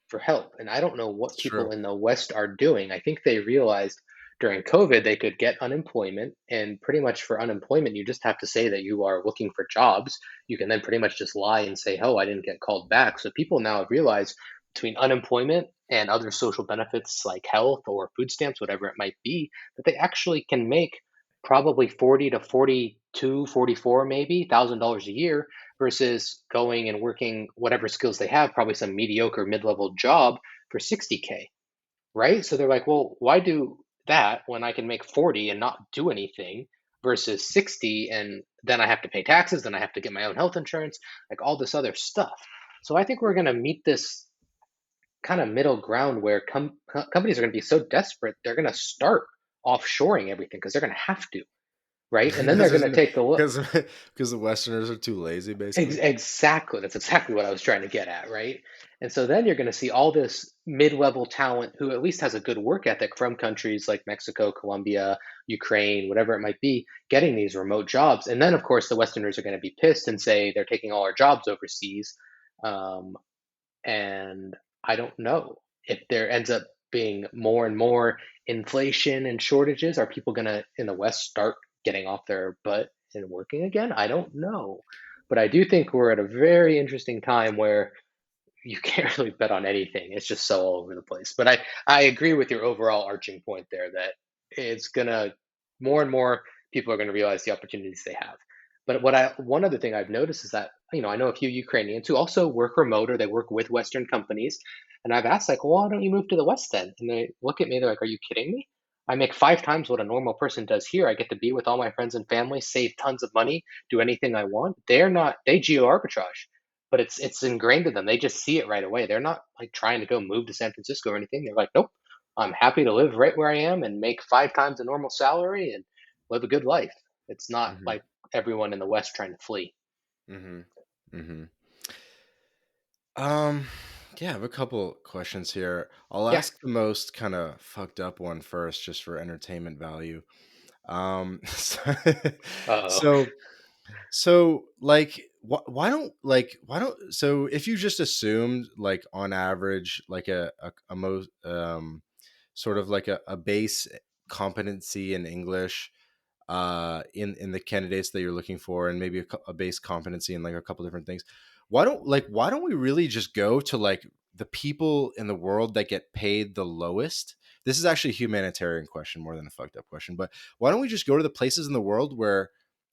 for help. And I don't know what It's people true. in the West are doing. I think they realized during COVID they could get unemployment. And pretty much for unemployment, you just have to say that you are looking for jobs. You can then pretty much just lie and say, oh, I didn't get called back. So people now have realized between unemployment and other social benefits like health or food stamps, whatever it might be, that they actually can make probably 40 to 42, 44 maybe $1,000 a year versus going and working whatever skills they have, probably some mediocre mid-level job for 60K, right? So they're like, well, why do that when I can make 40 and not do anything versus 60 and then I have to pay taxes, then I have to get my own health insurance, like all this other stuff. So I think we're going to meet this kind of middle ground where companies are going to be so desperate, they're going to start offshoring everything because they're going to have to, right? And then because they're going there's to take the look. because because the Westerners are too lazy, basically. Exactly. That's exactly what I was trying to get at, right? And so then you're going to see all this mid-level talent who at least has a good work ethic from countries like Mexico, Colombia, Ukraine, whatever it might be, getting these remote jobs. And then, of course, the Westerners are going to be pissed and say they're taking all our jobs overseas. Um, and I don't know if there ends up being more and more inflation and shortages. Are people going to, in the West, start getting off their butt and working again? I don't know. But I do think we're at a very interesting time where you can't really bet on anything. It's just so all over the place. But I agree with your overall arching point there that it's gonna more and more people are gonna realize the opportunities they have. But one other thing I've noticed is that, I know a few Ukrainians who also work remote or they work with Western companies, and I've asked like, well, why don't you move to the West then? And they look at me, they're like, are you kidding me? I make 5 times what a normal person does here. I get to be with all my friends and family, save tons of money, do anything I want. They geo arbitrage, but it's ingrained in them. They just see it right away. They're not like trying to go move to San Francisco or anything. They're like, nope, I'm happy to live right where I am and make 5 times the normal salary and live a good life. It's not Hmm. like everyone in the West trying to flee. Hmm. Hmm. Um, yeah, I have a couple questions here. I'll Yeah. ask the most kind of fucked up one first, just for entertainment value. So, Uh oh. so, like, why don't, so if you just assumed, like, on average, like a most, sort of like a base competency in English, in the candidates that you're looking for, and maybe a base competency in like a couple different things, why don't we really just go to like the people in the world that get paid the lowest? This is actually a humanitarian question more than a fucked up question, but why don't we just go to the places in the world where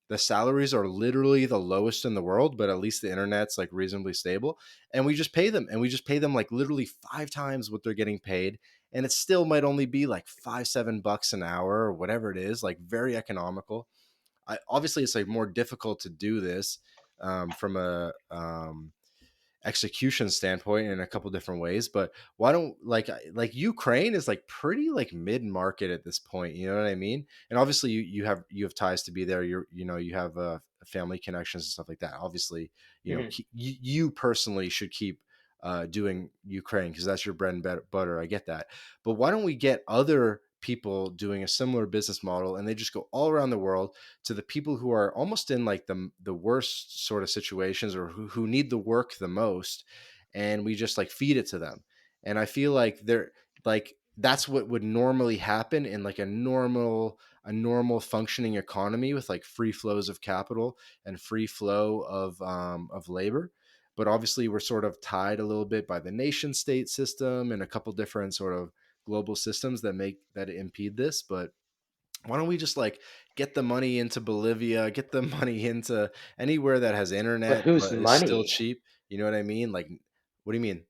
the salaries are literally the lowest in the world, but at least the internet's like reasonably stable, and we just pay them like literally 5 times what they're getting paid, and it still might only be like 5 7 bucks an hour or whatever it is, like very economical. Obviously it's like more difficult to do this, from a execution standpoint in a couple different ways, but why don't, like Ukraine is like pretty like mid-market at this point, you know what I mean? And obviously you have ties to be there, you have family connections and stuff like that. Obviously, Mhm. you personally should keep doing Ukraine because that's your bread and butter. I get that, but why don't we get other people doing a similar business model, and they just go all around the world to the people who are almost in like the worst sort of situations, or who need the work the most, and we just like feed it to them. And I feel like they're like that's what would normally happen in like a normal functioning economy with like free flows of capital and free flow of labor. But obviously we're sort of tied a little bit by the nation state system and a couple different sort of global systems that impede this. But Why don't we just like get the money into Bolivia, get the money into anywhere that has But internet whose but is still money? cheap? You know what I mean? Like, what do you mean?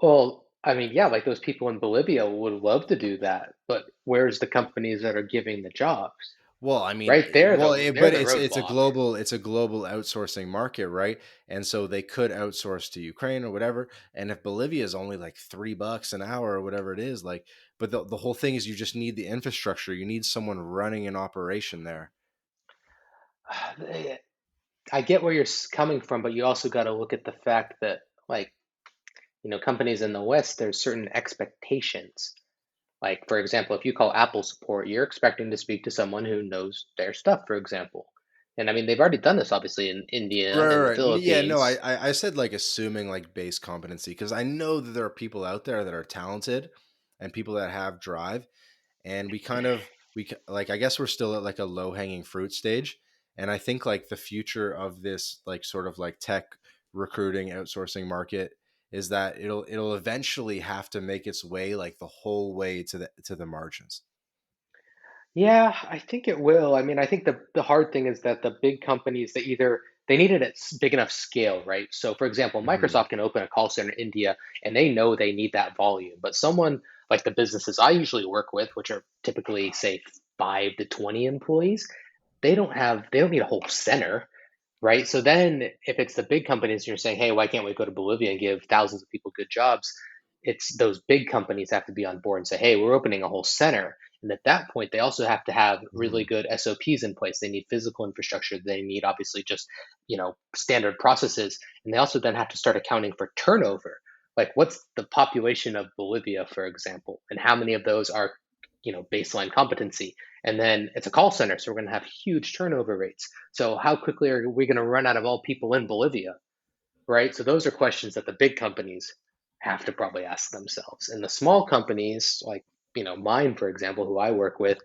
Well, I mean, yeah, like those people in Bolivia would love to do that, but where's the companies that are giving the jobs? Well, I mean, Right there, they're but the it's a roadblock. global outsourcing market, right? And so they could outsource to Ukraine or whatever. And if Bolivia is only like $3 an hour or whatever it is, like, but the whole thing is you just need the infrastructure. You need someone running an operation there. I get where you're coming from, but you also got to look at the fact that, like, companies in the West, there's certain expectations. Like, for example, if you call Apple support, you're expecting to speak to someone who knows their stuff, for example. And I mean, they've already done this, obviously, in India Right, and the right, right. Yeah, no, Philippines. I said like assuming like base competency because I know that there are people out there that are talented and people that have drive, and we kind of like I guess we're still at like a low hanging fruit stage, and I think like the future of this like sort of like tech recruiting outsourcing market is that it'll eventually have to make its way like the whole way to the margins. Yeah, I think it will. I mean, I think the hard thing is that the big companies, they need it at big enough scale, right? So, for example, Hmm. Microsoft can open a call center in India, and they know they need that volume. But someone like the businesses I usually work with, which are typically say 5 to 20 employees, they don't need a whole center, right? So then if it's the big companies, you're saying, hey, why can't we go to Bolivia and give thousands of people good jobs? It's those big companies have to be on board and say, hey, we're opening a whole center. And at that point, they also have to have really Hmm. good SOPs in place. They need physical infrastructure. They need obviously just, standard processes. And they also then have to start accounting for turnover. Like what's the population of Bolivia, for example, and how many of those are, baseline competency? And then it's a call center, so we're going to have huge turnover rates. So how quickly are we going to run out of all people in Bolivia, right? So those are questions that the big companies have to probably ask themselves. And the small companies, like mine, for example, who I work with,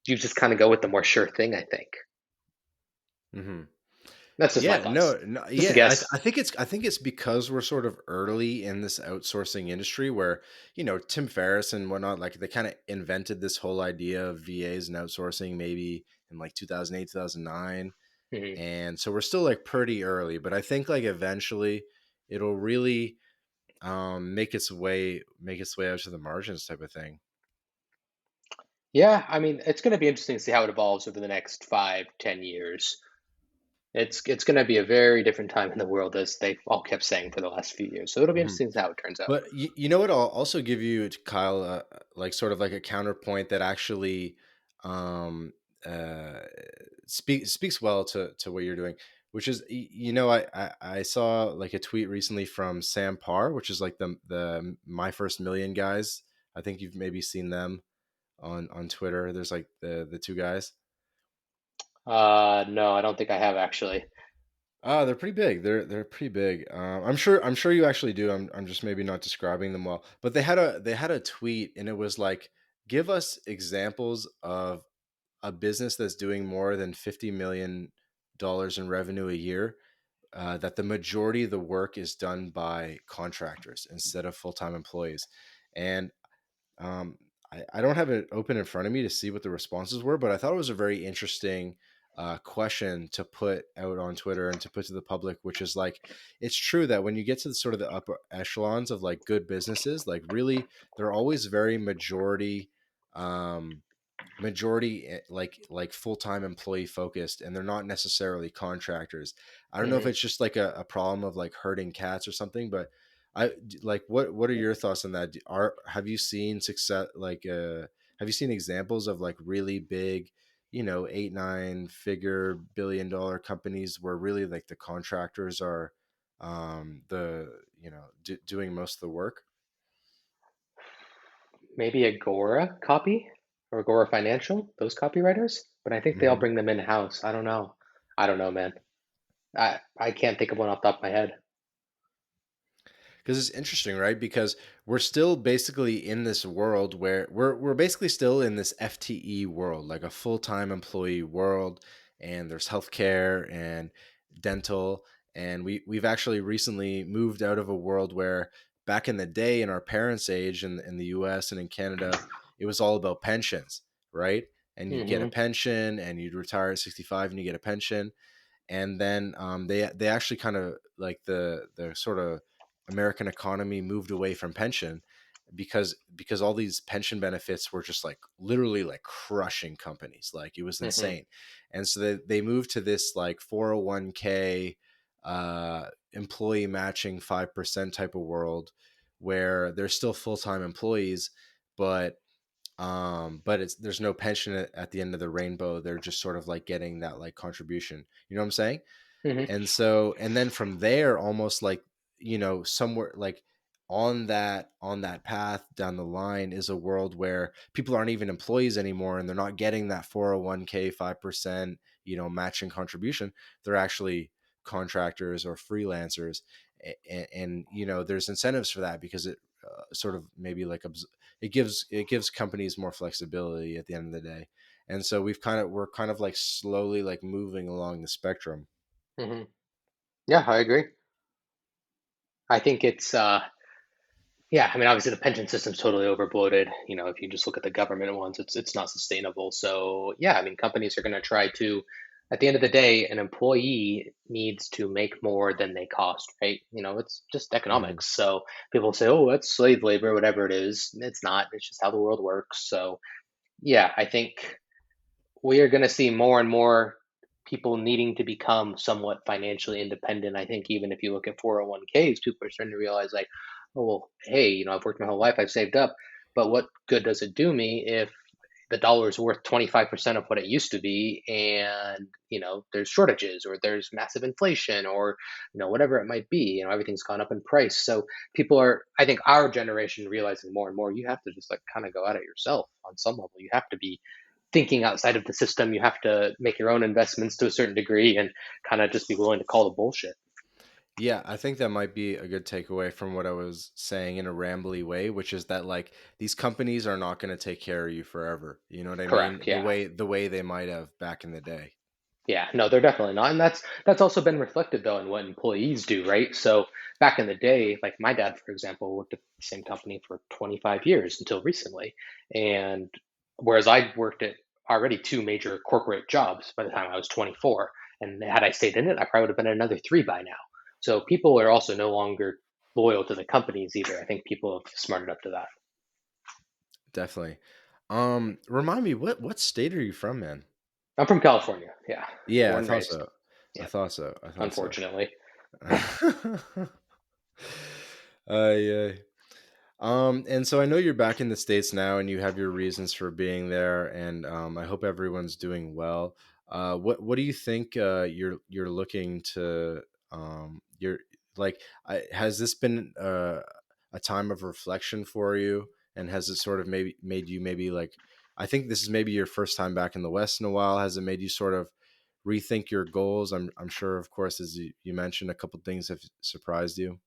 you just kind of go with the more sure thing. I think Hmm. that's just my Yeah, thoughts. no, Just a yeah. guess. I think it's because we're sort of early in this outsourcing industry where Tim Ferriss and whatnot, like they kind of invented this whole idea of VAs and outsourcing maybe in like 2008, 2009, Mhm. and so we're still like pretty early. But I think like eventually it'll really make its way out to the margins type of thing. Yeah, I mean, it's going to be interesting to see how it evolves over the next 5, 10 years. It's going to be a very different time in the world, as they've all kept saying for the last few years. So it'll be Mm-hmm. interesting to see how it turns out. But you know what? I'll also give you, Kyle, like sort of like a counterpoint that actually um, uh, speaks well to what you're doing, which is I saw like a tweet recently from Sam Parr, which is like the My First Million guys. I think you've maybe seen them on Twitter. There's like the two guys. No, I don't think I have actually. They're pretty big. They're pretty big. I'm sure you actually do. I'm just maybe not describing them well. But they had a tweet, and it was like, give us examples of a business that's doing more than $50 million in revenue a year. That the majority of the work is done by contractors instead of full time employees. And um, I don't have it open in front of me to see what the responses were, but I thought it was a very interesting question to put out on Twitter and to put to the public, which is like, it's true that when you get to the sort of the upper echelons of like good businesses, like really, they're always very um, like full-time employee focused, and they're not necessarily contractors. I don't know if Mhm. it's just like a problem of like herding cats or something, but like what are your thoughts on that? Are have you seen success like have you seen examples of like really big, 8 9 figure billion-dollar companies where really like the contractors are the doing most of the work? Maybe Agora copy or Agora Financial, those copywriters, but I think they all Hmm. bring them in-house. I don't know. I don't know, man. I can't think of one off the top of my head. Because it's interesting, right? Because we're still basically in this world where we're basically still in this FTE world, like a full-time employee world, and there's healthcare and dental, and we've actually recently moved out of a world where back in the day in our parents' age in the US and in Canada, it was all about pensions, right? and you get a Hmm. pension, and you'd retire at 65 and you get a pension. And then they actually kind of like the sort of American economy moved away from pension because all these pension benefits were just like literally like crushing companies. Like it was Hmm. insane. And so they moved to this like 401k employee matching 5% type of world where they're still full-time employees, but it's there's no pension at the end of the rainbow. They're just sort of like getting that like contribution. You know what I'm saying? Hmm. And so and then from there, almost like, somewhere like on that path down the line is a world where people aren't even employees anymore, and they're not getting that 401k 5% matching contribution. They're actually contractors or freelancers. And there's incentives for that because it sort of maybe like it gives companies more flexibility at the end of the day. And so we're kind of like slowly like moving along the spectrum. Hmm. Yeah, I agree. I think it's yeah, I mean, obviously the pension system's totally overbloated. If you just look at the government ones, it's not sustainable. So yeah, I mean, companies are going to try to. At the end of the day, an employee needs to make more than they cost, right? It's just Hmm. economics. So people say, "Oh, that's slave labor," whatever it is. It's not. It's just how the world works. So yeah, I think we are going to see more and more people needing to become somewhat financially independent. I think even if you look at 401ks, people are starting to realize like, oh, well, hey, I've worked my whole life, I've saved up, but what good does it do me if the dollar is worth 25% of what it used to be, and there's shortages or there's massive inflation or whatever it might be. Everything's gone up in price. So people are, I think, our generation realizing more and more, you have to just like kind of go at it yourself on some level. You have to be thinking outside of the system. You have to make your own investments to a certain degree and kind of just be willing to call the bullshit. Yeah, I think that might be a good takeaway from what I was saying in a rambly way, which is that like these companies are not going to take care of you forever. You know what I mean? Correct. The Yeah. way the way they might have back in the day. Yeah, no, they're definitely not. And that's also been reflected though in what employees do, right? So back in the day, like my dad, for example, worked at the same company for 25 years until recently. And whereas I worked at already two major corporate jobs by the time I was 24. And had I stayed in it, I probably would have been in another three by now. So people are also no longer loyal to the companies either. I think people have smarted up to that. Definitely. Remind me, what state are you from, man? I'm from California. Yeah. Yeah, I Born and thought raised. so. I Yeah. thought so. I thought so. Unfortunately. Yeah. And so I know you're back in the States now and you have your reasons for being there, and I hope everyone's doing well. What do you think you're looking to you're like has this been a time of reflection for you, and has it sort of maybe made you maybe like I think this is maybe your first time back in the West in a while. Has it made you sort of rethink your goals? I'm sure, of course, as you mentioned, a couple things have surprised you.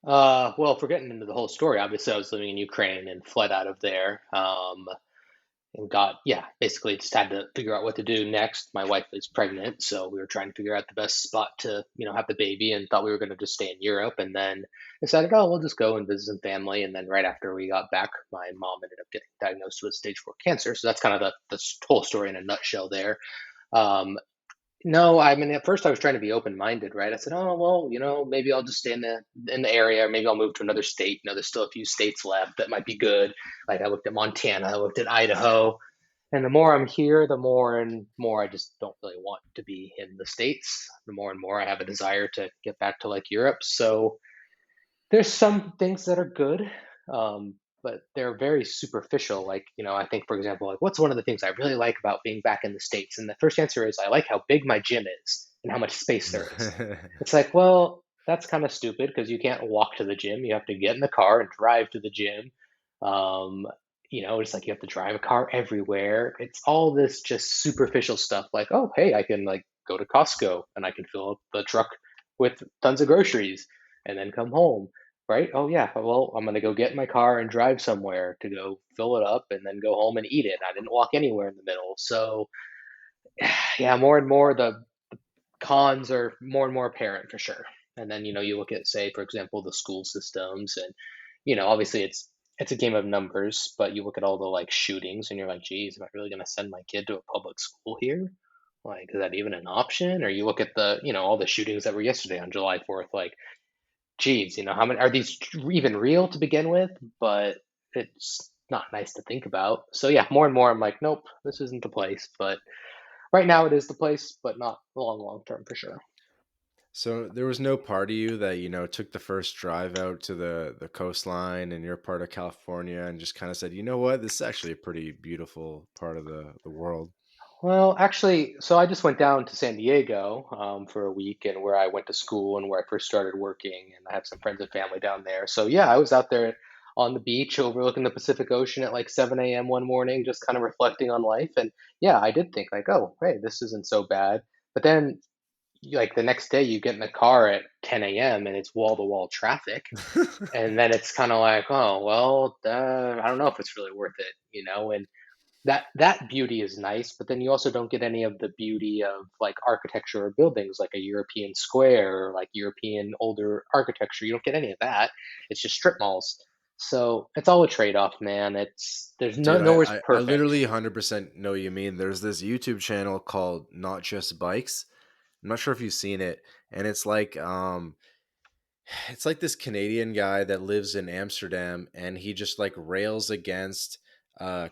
Well, if we're getting into the whole story, obviously I was living in Ukraine and fled out of there. And got, yeah, basically just had to figure out what to do next. My wife is pregnant, so we were trying to figure out the best spot to, have the baby, and thought we were going to just stay in Europe. And then decided, oh, we'll just go and visit some family. And then right after we got back, my mom ended up getting diagnosed with stage 4 cancer. So that's kind of the whole story in a nutshell there. Um, no, I mean, at first I was trying to be open-minded, right? I said, "Oh, well, maybe I'll just stay in the area, or maybe I'll move to another state. There's still a few states left that might be good." Like I looked at Montana, I looked at Idaho, and the more I'm here, the more and more I just don't really want to be in the states. The more and more I have a desire to get back to like Europe. So there's some things that are good, but they're very superficial. Like, I think, for example, like what's one of the things I really like about being back in the States? And the first answer is I like how big my gym is and how much space there is. It's like, well, that's kind of stupid because you can't walk to the gym. You have to get in the car and drive to the gym. Um, it's like you have to drive a car everywhere. It's all this just superficial stuff like, oh, hey, I can like go to Costco and I can fill up the truck with tons of groceries and then come home, right? Oh yeah, well, I'm gonna go get in my car and drive somewhere to go fill it up and then go home and eat it. I didn't walk anywhere in the middle. So yeah, more and more the cons are more and more apparent for sure. And then, you look at, say, for example, the school systems and, obviously it's it's a game of numbers, but you look at all the like shootings and you're like, geez, am I really going to send my kid to a public school here? Like, is that even an option? Or you look at the, all the shootings that were yesterday on July 4th, like, geez, how many are these even real to begin with? But it's not nice to think about. So yeah, more and more I'm like, nope, this isn't the place. But right now it is the place, but not long term for sure. So there was no part of you that, took the first drive out to the coastline in your part of California and just kind of said, you know what, this is actually a pretty beautiful part of the world. Well, actually, so I just went down to San Diego for a week, and where I went to school and where I first started working, and I have some friends and family down there. So yeah, I was out there on the beach overlooking the Pacific Ocean at like 7 a.m. one morning, just kind of reflecting on life. And yeah, I did think like, oh, hey, this isn't so bad. But then, like the next day, you get in the car at 10 a.m. and it's wall to wall traffic, and then it's kind of like, oh, well, I don't know if it's really worth it. And that beauty is nice, but then you also don't get any of the beauty of like architecture or buildings like a European square or like European older architecture. You don't get any of that. It's just strip malls. So it's all a trade-off, man. There's Dude, nowhere's I perfect. literally 100% know what you mean. There's this YouTube channel called Not Just Bikes. I'm not sure if you've seen it. And it's like this Canadian guy that lives in Amsterdam, and he just like rails against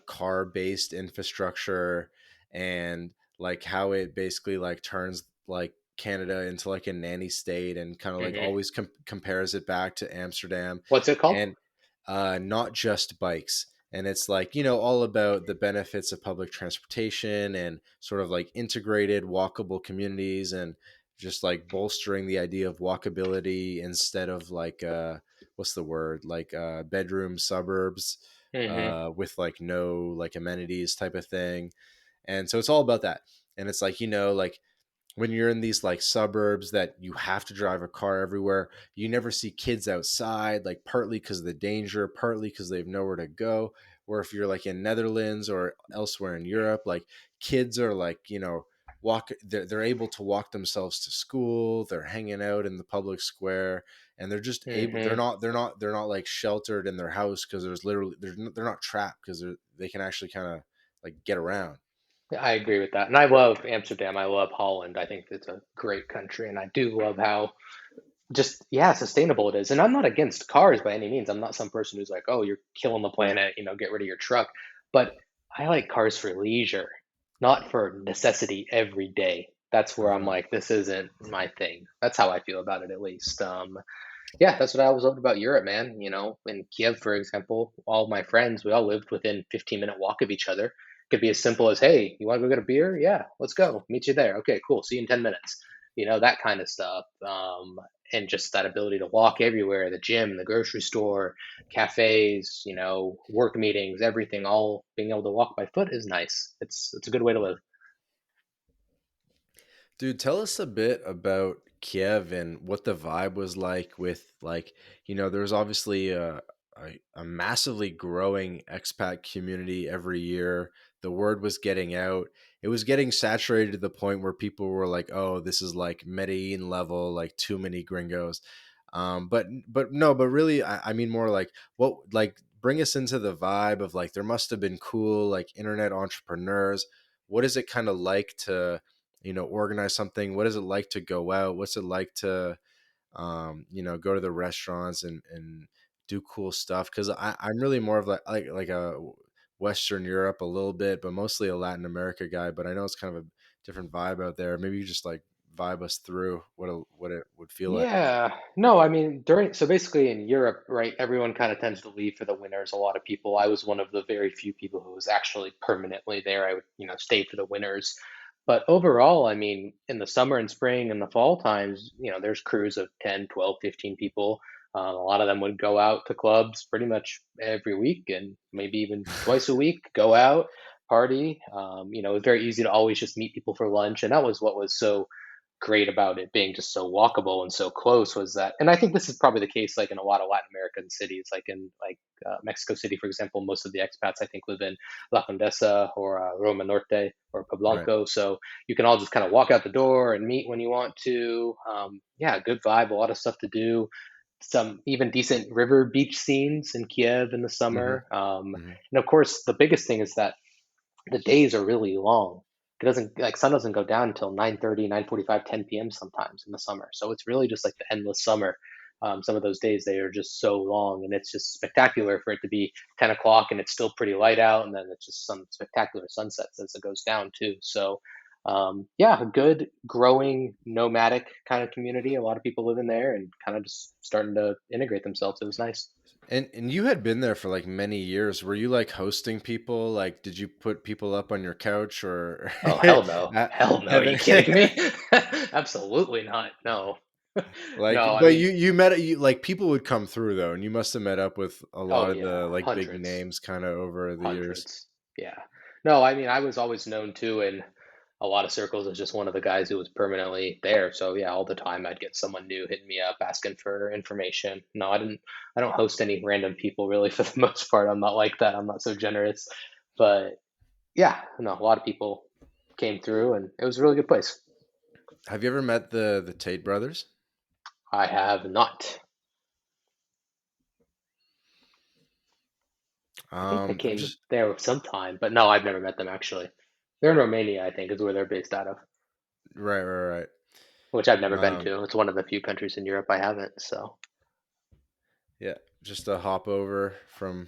car based infrastructure, and like how it basically like turns like Canada into like a nanny state, and kind of like Hmm. always compares it back to Amsterdam. What's it called? And Not Just Bikes. And it's like, all about the benefits of public transportation and sort of like integrated walkable communities, and just like bolstering the idea of walkability instead of like what's the word, like bedroom suburbs Hmm. with like no like amenities type of thing. And so it's all about that. And it's like, like when you're in these like suburbs that you have to drive a car everywhere, you never see kids outside, like partly because of the danger, partly because they have nowhere to go. Or if you're like in Netherlands or elsewhere in Europe, like kids are like, they're able to walk themselves to school, they're hanging out in the public square, and they're just able, Hmm. they're not like sheltered in their house, because there's literally, they're not trapped, because they can actually kind of like get around. I agree with that. And I love Amsterdam. I love Holland. I think it's a great country. And I do love how just yeah sustainable it is. And I'm not against cars by any means. I'm not some person who's like, oh, you're killing the planet, get rid of your truck. But I like cars for leisure, not for necessity every day. That's where I'm Uh-huh. like, this isn't my thing. That's how I feel about it, at least. Yeah, that's what I was loved about Europe, man. In Kiev, for example, all my friends, we all lived within 15-minute walk of each other. Could be as simple as, hey, you want to go get a beer? Yeah, let's go. Meet you there. Okay, cool. See you in 10 minutes. That kind of stuff. And just that ability to walk everywhere, the gym, the grocery store, cafes, work meetings, everything, all being able to walk by foot is nice. It's a good way to live. Dude, tell us a bit about Kiev and what the vibe was like with like, there's obviously a massively growing expat community every year. The word was getting out. It was getting saturated to the point where people were like, "Oh, this is like Medellin level, like too many gringos." But no, but really, I mean more like what, like bring us into the vibe of like there must have been cool like internet entrepreneurs. What is it kind of like to organize something? What is it like to go out? What's it like to go to the restaurants and do cool stuff? Because I'm really more of like a Western Europe a little bit, but mostly a Latin America guy. But I know it's kind of a different vibe out there. Maybe you just like vibe us through what it would feel like. Yeah, no, I mean, so basically in Europe, right, everyone kind of tends to leave for the winters. A lot of people, I was one of the very few people who was actually permanently there. I would, stay for the winters. But overall, I mean, in the summer and spring and the fall times, there's crews of 10, 12, 15 people. A lot of them would go out to clubs pretty much every week and maybe even twice a week, go out, party. It was very easy to always just meet people for lunch. And that was what was so great about it being just so walkable and so close was that, and I think this is probably the case like in a lot of Latin American cities, like in like Mexico City, for example. Most of the expats I think live in La Condesa or Roma Norte or Right. Poblanco, so you can all just kind of walk out the door and meet when you want to. Yeah, good vibe, a lot of stuff to do. some even decent river beach scenes in Kiev in the Hmm. summer. Hmm. And of course, the biggest thing is that the days are really long. It doesn't like sun doesn't go down until 9:30, 9:45, 10 p.m. sometimes in the summer. So it's really just like the endless summer. Some of those days they are just so long, and it's just spectacular for it to be 10 o'clock and it's still pretty light out, and then it's just some spectacular sunsets as it goes down too. So yeah, a good growing nomadic kind of community. A lot of people live in there and kind of just starting to integrate themselves. It was nice. And you had been there for like many years. Were you like hosting people? Like, did you put people up on your couch or Oh, hell no. uh, Hell no. Are you haven't kidding me? Absolutely not. No. like? No, I But mean, you met you like people would come through though, and you must have met up with a lot oh of yeah, the like big hundreds. names kind of over the years. Hundreds. Yeah. No, I mean, I was always known too in a lot of circles as just one of the guys who was permanently there. So yeah, all the time I'd get someone new hitting me up asking for information. No, I don't host any random people really for the most part. I'm not like that. I'm not so generous. But yeah, no, a lot of people came through and it was a really good place. Have you ever met the Tate brothers? I have not. I think they I'm came just there sometime, but no, I've never met them actually. They're in Romania, I think, is where they're based out of, right. which I've never been Um, to. It's one of the few countries in Europe I haven't. So yeah, just a hop over from.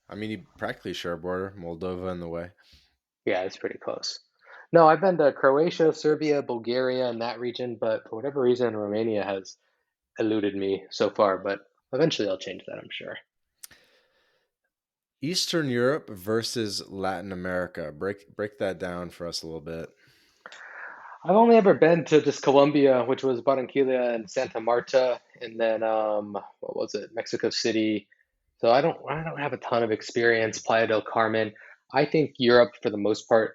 I mean, you practically share a border, Moldova in the way. yeah, it's pretty close. No, I've been to Croatia, Serbia, Bulgaria, and that region, but for whatever reason, Romania has eluded me so far. But eventually, I'll change that, I'm sure. Eastern Europe versus Latin America. Break that down for us a little bit. I've only ever been to just Colombia, which was Barranquilla and Santa Marta, and then what was it, Mexico City. So I don't have a ton of experience. Playa del Carmen. I think Europe, for the most part,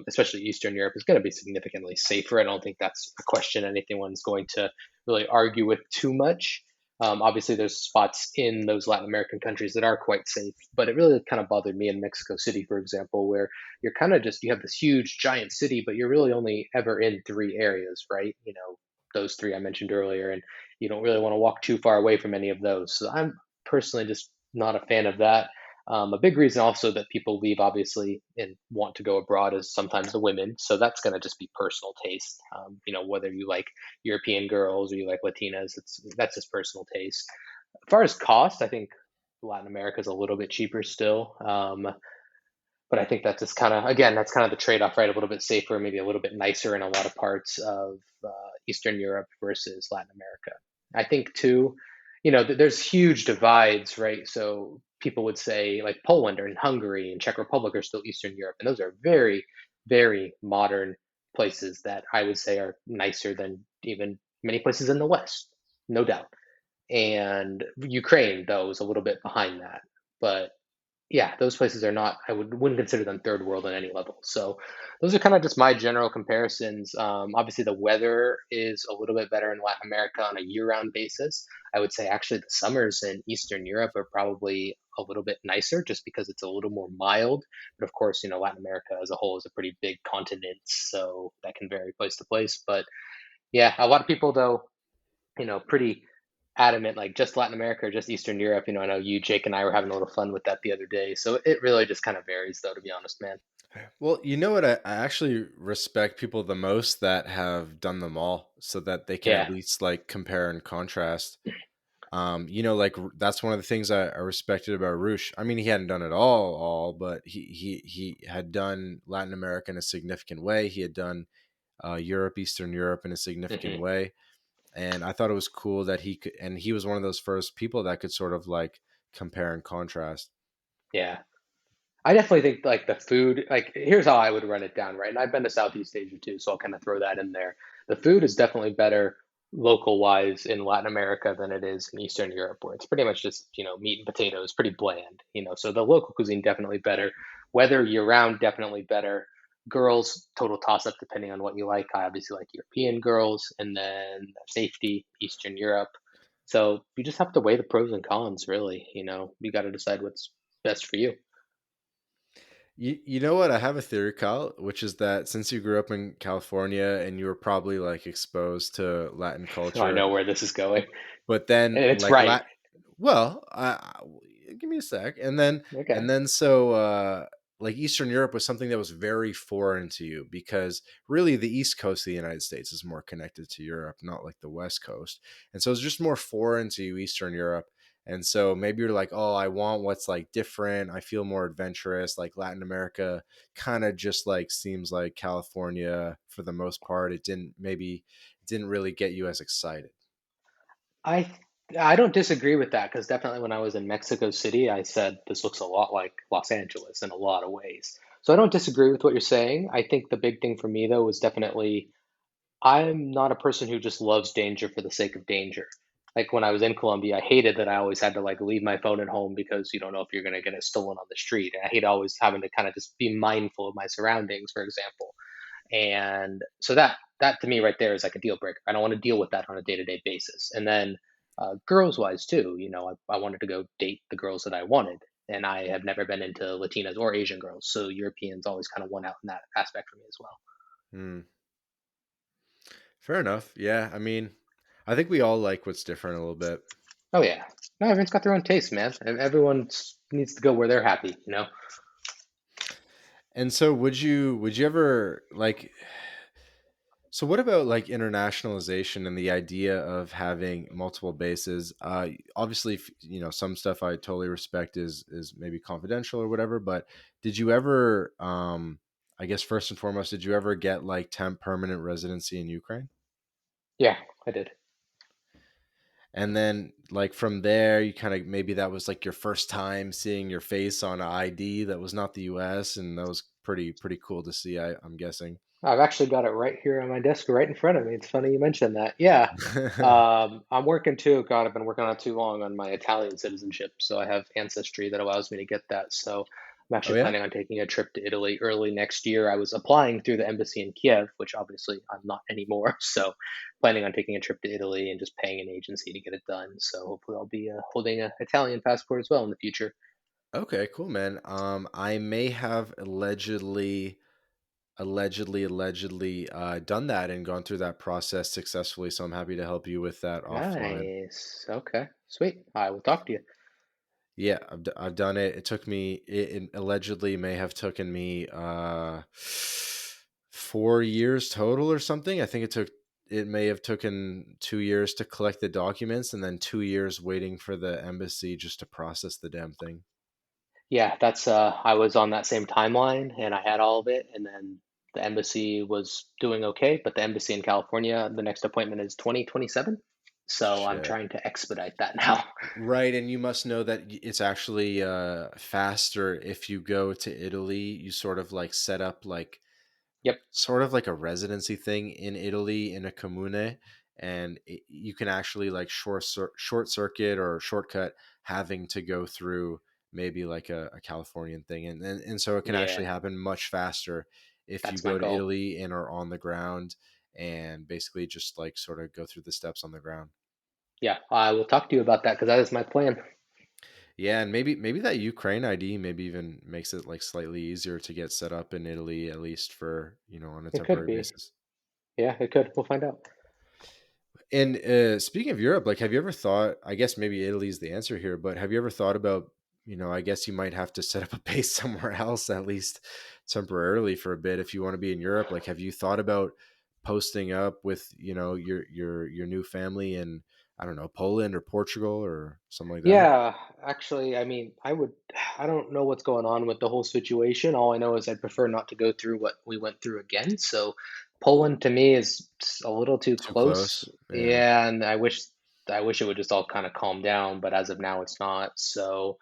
especially Eastern Europe, is going to be significantly safer. I don't think that's a question anyone's going to really argue with too much. Obviously, there's spots in those Latin American countries that are quite safe, but it really kind of bothered me in Mexico City, for example, where you're kind of just you have this huge giant city, but you're really only ever in three areas, right? You know, those three I mentioned earlier, and you don't really want to walk too far away from any of those. So I'm personally just not a fan of that. A big reason also that people leave, obviously, and want to go abroad is sometimes the women. So that's going to just be personal taste. You know, whether you like European girls or you like Latinas, that's just personal taste. As far as cost, I think Latin America is a little bit cheaper still. But I think that's just kind of again that's kind of the trade-off, right? A little bit safer, maybe a little bit nicer in a lot of parts of Eastern Europe versus Latin America. I think too, you know, there's huge divides, right? So people would say like Poland or Hungary and Czech Republic are still Eastern Europe, and those are very, very modern places that I would say are nicer than even many places in the West, no doubt. And Ukraine, though, is a little bit behind that, but yeah, those places are not. Wouldn't consider them third world on any level. So those are kind of just my general comparisons. Obviously, the weather is a little bit better in Latin America on a year-round basis. I would say actually the summers in Eastern Europe are probably a little bit nicer just because it's a little more mild. But of course, you know, Latin America as a whole is a pretty big continent, so that can vary place to place. But yeah, a lot of people though, you know, pretty adamant, like just Latin America or just Eastern Europe. You know, I know you, Jake, and I were having a little fun with that the other day. So it really just kind of varies, though, to be honest, man. Well, you know what? I actually respect people the most that have done them all, so that they can at Yeah. least like compare and contrast. You know, like that's one of the things I respected about Roosh. I mean, he hadn't done it all, but he had done Latin America in a significant way. He had done Europe, Eastern Europe in a significant Hmm. way, and I thought it was cool that he could. And he was one of those first people that could sort of like compare and contrast. Yeah. I definitely think like the food, like here's how I would run it down, right? And I've been to Southeast Asia too, so I'll kind of throw that in there. The food is definitely better local wise in Latin America than it is in Eastern Europe, where it's pretty much just, you know, meat and potatoes, pretty bland, you know. So the local cuisine definitely better. Weather year round definitely better. Girls, total toss up depending on what you like. I obviously like European girls, and then safety, Eastern Europe. So you just have to weigh the pros and cons, really. You know, you got to decide what's best for you. You know what? I have a theory, Kyle, which is that since you grew up in California and you were probably like exposed to Latin I culture know where this is going. But then And it's like right. well, give me a sec. Okay. And then so like Eastern Europe was something that was very foreign to you because really the East Coast of the United States is more connected to Europe, not like the West Coast. And so it's just more foreign to you, Eastern Europe. And so maybe you're like, oh, I want what's like different. I feel more adventurous. Like Latin America kind of just like seems like California for the most part. It didn't really get you as excited. I I don't disagree with that because definitely when I was in Mexico City, I said this looks a lot like Los Angeles in a lot of ways. So I don't disagree with what you're saying. I think the big thing for me though was definitely I'm not a person who just loves danger for the sake of danger. Like when I was in Colombia, I hated that I always had to like leave my phone at home because you don't know if you're going to get it stolen on the street. And I hate always having to kind of just be mindful of my surroundings, for example. And so that to me right there is like a deal breaker. I don't want to deal with that on a day-to-day basis. And then girls wise too, I wanted to go date the girls that I wanted. And I have never been into Latinas or Asian girls. So Europeans always kind of won out in that aspect for me as well. Hmm. Fair enough. Yeah. I mean, I think we all like what's different a little bit. Oh yeah. No, everyone's got their own taste, man. Everyone needs to go where they're happy. And so would you ever like so what about like internationalization and the idea of having multiple bases? Obviously, some stuff I totally respect is maybe confidential or whatever, but did you ever I guess first and foremost, did you ever get like temp permanent residency in Ukraine? Yeah, I did. And then like from there, you kind of maybe that was like your first time seeing your face on an ID that was not the US, and that was pretty cool to see, I'm guessing. I've actually got it right here on my desk, right in front of me. It's funny you mentioned that. Yeah. I'm working too. God, I've been working on it too long on my Italian citizenship. So I have ancestry that allows me to get that. So I'm Oh actually yeah? planning on taking a trip to Italy early next year. I was applying through the embassy in Kiev, which obviously I'm not anymore. So planning on taking a trip to Italy and just paying an agency to get it done. So hopefully I'll be holding an Italian passport as well in the future. Okay, cool, man. I may have allegedly done that and gone through that process successfully, so I'm happy to help you with that offline. Nice. Okay. Sweet. I will talk to you. Yeah, I've done it. It allegedly may have taken me 4 years total or something. I think it may have taken 2 years to collect the documents and then 2 years waiting for the embassy just to process the damn thing. Yeah, that's I was on that same timeline and I had all of it and then the embassy was doing okay, but the embassy in California, the next appointment is 2027. So I'm Shit. trying to expedite that now. Right, and you must know that it's actually faster if you go to Italy. You sort of like set up like Yep. sort of like a residency thing in Italy in a comune, and you can actually like short circuit or shortcut having to go through maybe like a Californian thing, and so it can Yeah, actually happen much faster if you that's my go to goal. Italy and are on the ground and basically just like sort of go through the steps on the ground. Yeah, I will talk to you about that because that is my plan. Yeah, and maybe that Ukraine ID maybe even makes it like slightly easier to get set up in Italy, at least for on a It could temporary be. basis. Yeah, it could. We'll find out. And speaking of Europe, like, have you ever thought? I guess maybe Italy's the answer here, but have you ever thought about? I guess you might have to set up a base somewhere else, at least temporarily for a bit, if you want to be in Europe. Like, have you thought about posting up with your new family in I don't know Poland or Portugal or something like that? Yeah, actually, I mean, I don't know what's going on with the whole situation. All I know is I'd prefer not to go through what we went through again. So Poland to me is a little too Too close. close? Yeah. Yeah, and I wish it would just all kind of calm down, but as of now it's not. So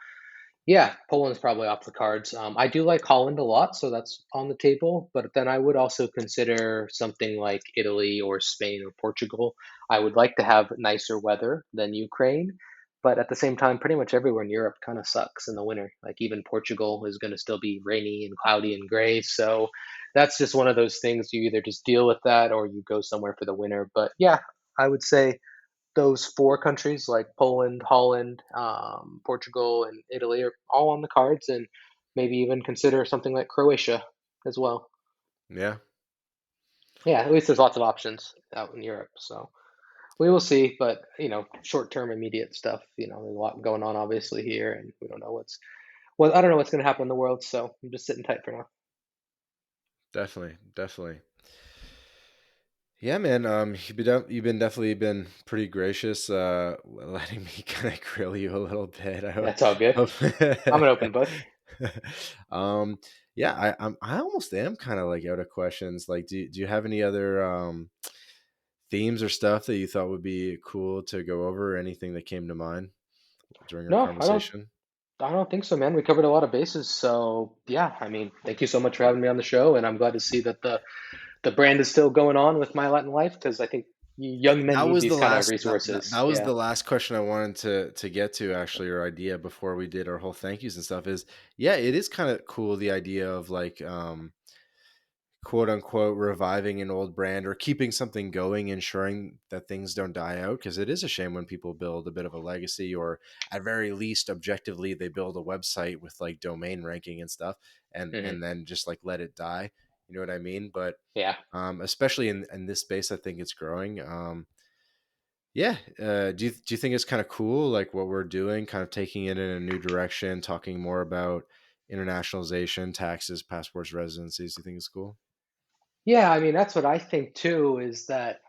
yeah, Poland's probably off the cards. I do like Holland a lot, so that's on the table. But then I would also consider something like Italy or Spain or Portugal. I would like to have nicer weather than Ukraine, but at the same time, pretty much everywhere in Europe kind of sucks in the winter. Like even Portugal is going to still be rainy and cloudy and gray. So that's just one of those things. You either just deal with that or you go somewhere for the winter. But yeah, I would say those four countries like Poland, Holland, Portugal, and Italy are all on the cards, and maybe even consider something like Croatia as well. Yeah. Yeah, at least there's lots of options out in Europe. So we will see. But short term, immediate stuff. There's a lot going on obviously here, and we don't know I don't know what's going to happen in the world. So I'm just sitting tight for now. Definitely, definitely. Yeah, man. You've been definitely been pretty gracious, letting me kind of grill you a little bit. That's all good. Hope, I'm an open book. um, yeah, I almost am kind of like out of questions. Like, do you have any other themes or stuff that you thought would be cool to go over? Or anything that came to mind during our No, I don't. conversation? I don't think so, man. We covered a lot of bases. So yeah, I mean, thank you so much for having me on the show, and I'm glad to see that the brand is still going on with My Latin Life because I think young men That need was these the kind of last that resources. was Yeah. the last question I wanted to get to, actually, your idea before we did our whole thank yous and stuff is, yeah, it is kind of cool, the idea of like quote unquote reviving an old brand or keeping something going, ensuring that things don't die out, because it is a shame when people build a bit of a legacy, or at very least objectively they build a website with like domain ranking and stuff, Hmm. and then just like let it die. You know what I mean? But Yeah. especially in this space, I think it's growing. Yeah. Do you think it's kind of cool, like what we're doing, kind of taking it in a new direction, talking more about internationalization, taxes, passports, residencies? Do you think it's cool? Yeah. I mean, that's what I think too. Is that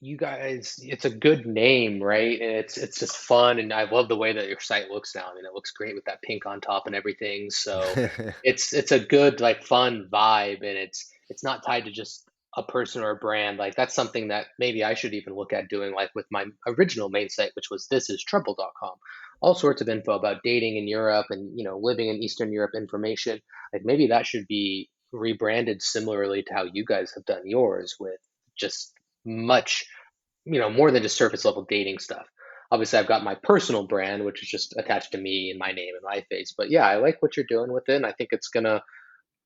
you guys, it's a good name, right? And it's just fun, and I love the way that your site looks now. I mean, it looks great with that pink on top and everything. So it's a good, like, fun vibe, and it's not tied to just a person or a brand. Like, that's something that maybe I should even look at doing, like with my original main site, which was thisistrouble.com. All sorts of info about dating in Europe and living in Eastern Europe information. Like, maybe that should be rebranded similarly to how you guys have done yours, with just much more than just surface level dating stuff. Obviously, I've got my personal brand, which is just attached to me and my name and my face. But yeah, I like what you're doing with it. And I think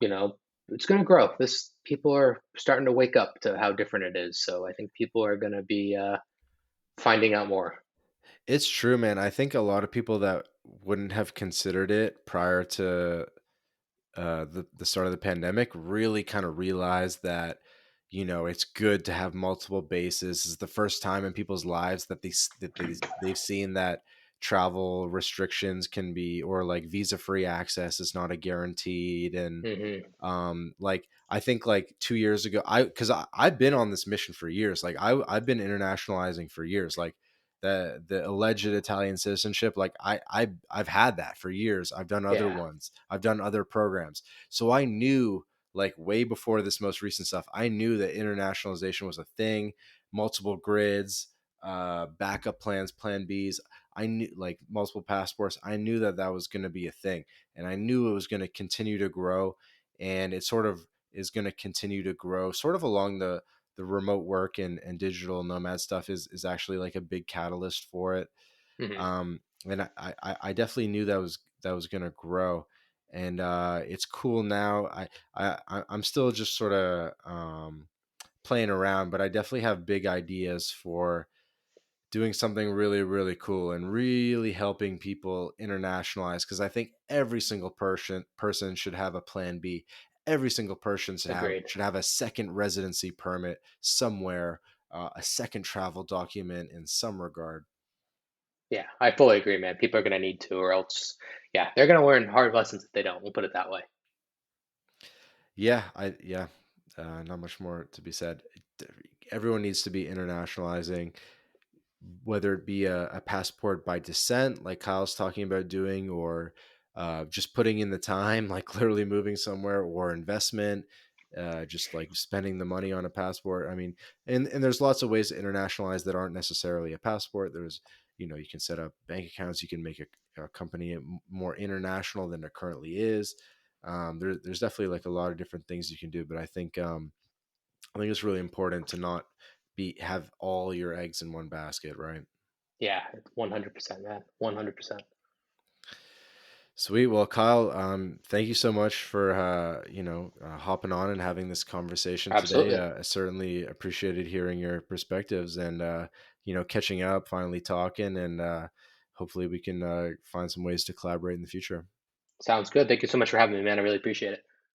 you know, it's gonna grow. This People are starting to wake up to how different it is. So I think people are gonna be finding out more. It's true, man. I think a lot of people that wouldn't have considered it prior to the start of the pandemic really kind of realized that, it's good to have multiple bases. It's the first time in people's lives that they've seen that travel restrictions can be, or like visa free access is not a guaranteed. And Hmm. like I think like 2 years ago, I've been on this mission for years. Like I've been internationalizing for years. Like the alleged Italian citizenship, like I've had that for years. I've done other Yeah. ones. I've done other programs. So I knew, like, way before this most recent stuff, I knew that internationalization was a thing, multiple grids, backup plans, plan Bs. I knew, like, multiple passports. I knew that that was going to be a thing, and I knew it was going to continue to grow, and it sort of is going to continue to grow, sort of along the remote work and digital nomad stuff is actually like a big catalyst for it. Hmm. And I definitely knew that was going to grow, and it's cool now. I'm still just sort of playing around, but I definitely have big ideas for doing something really, really cool and really helping people internationalize, because I think every single person should have a plan B. Every single person Agreed. should have a second residency permit somewhere, a second travel document in some regard. Yeah, I fully agree, man. People are gonna need to, or else, yeah, they're gonna learn hard lessons if they don't. We'll put it that way. Yeah, not much more to be said. Everyone needs to be internationalizing, whether it be a passport by descent, like Kyle's talking about doing, or just putting in the time, like literally moving somewhere, or investment, just like spending the money on a passport. I mean, and there's lots of ways to internationalize that aren't necessarily a passport. There's, you can set up bank accounts, you can make a company more international than it currently is. There's definitely like a lot of different things you can do, but I think it's really important to not have all your eggs in one basket, right? Yeah, 100%, man. 100%. Sweet. Well, Kyle, thank you so much for hopping on and having this conversation today. Absolutely. I certainly appreciated hearing your perspectives, and catching up, finally talking, and hopefully we can find some ways to collaborate in the future. Sounds good. Thank you so much for having me, man. I really appreciate it.